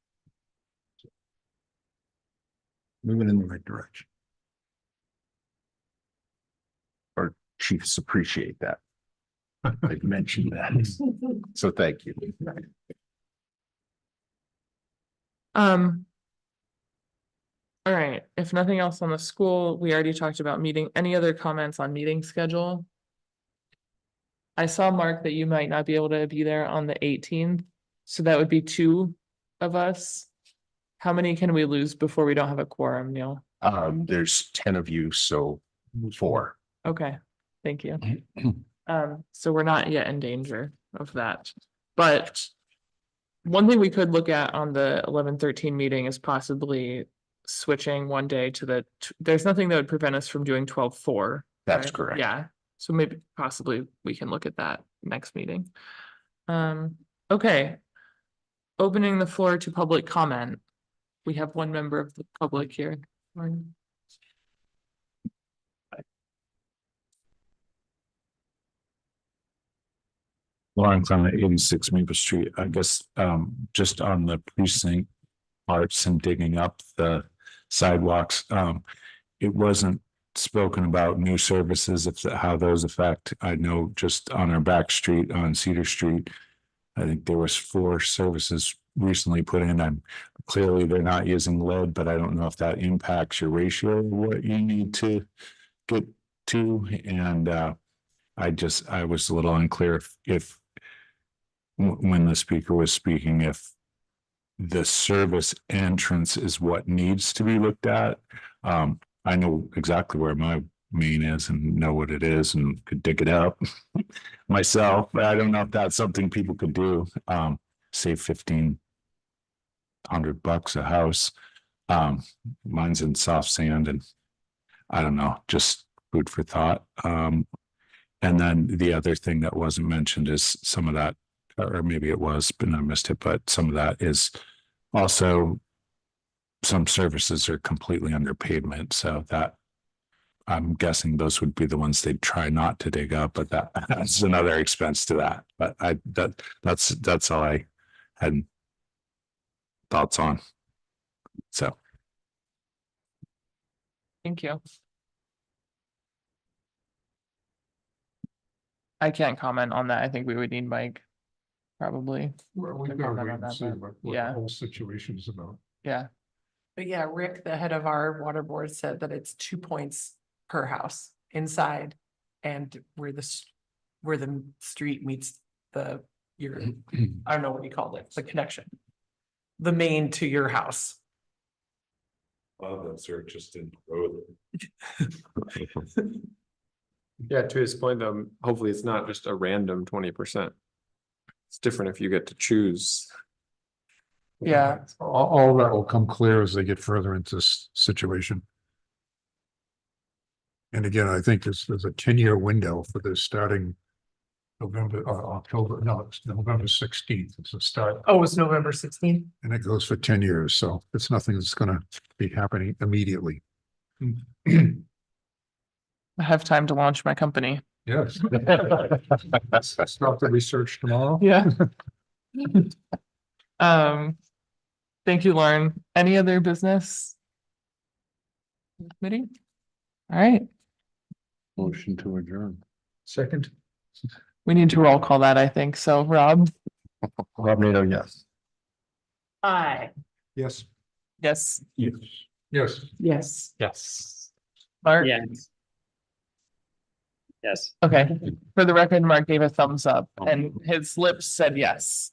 So, moving in the right direction. Our chiefs appreciate that. I've mentioned that. So thank you. All right, if nothing else on the school, we already talked about meeting. Any other comments on meeting schedule? I saw, Mark, that you might not be able to be there on the 18th, so that would be 2 of us. How many can we lose before we don't have a quorum, Neil? There's 10 of you, so 4. Okay, thank you. So we're not yet in danger of that, but one thing we could look at on the 11/13 meeting is possibly switching one day to there's nothing that would prevent us from doing 12/4. That's right? correct. Yeah, so maybe possibly we can look at that next meeting. Okay. Opening the floor to public comment. We have one member of the public here. Lawrence on the 86 Maple Street, I guess, just on the precinct parts and digging up the sidewalks, it wasn't spoken about new services, if how those affect. I know just on our back street on Cedar Street, I think there was 4 services recently put in. I'm clearly they're not using lead, but I don't know if that impacts your ratio of what you need to get to. And I was a little unclear if when the speaker was speaking, if the service entrance is what needs to be looked at. I know exactly where my main is and know what it is and could dig it up myself, but I don't know if that's something people could do. Save $1,500 a house. Mine's in soft sand and I don't know, just food for thought. And then the other thing that wasn't mentioned is some of that, or maybe it was, but I missed it, but some of that is also some services are completely under pavement, so that I'm guessing those would be the ones they'd try not to dig up, but that's another expense to that. But that's all I had thoughts on. So. Thank you. I can't comment on that. I think we would need Mike. Probably, Well, we've to got to comment wait on and see that, what the yeah. whole situation is about. yeah. But yeah, Rick, the head of our water board, said that it's 2 points per house inside and where where the street meets the, your, I don't know what you called it, the connection. The main to your house. Well, those are just in road. Yeah, to his point, though, hopefully it's not just a random 20%. It's different if you get to choose. Yeah. All that will come clear as they get further into this situation. And again, I think there's a 10-year window for this starting November, October, no, it's November 16th. It's a start. Oh, it's November 16th? And it goes for 10 years. So it's nothing that's going to be happening immediately. I have time to launch my company. Yes. Start the research tomorrow. Yeah. Thank you, Lauren. Any other business? Committee? All right, Motion to adjourn. Second. we need to roll call that, I think. So Rob? Rob Nato, yes. Aye. Yes. Yes. Yes. Yes. Yes. Yes. Mark? Yeah. Yes. Okay, for the record, Mark gave a thumbs up and his lips said yes.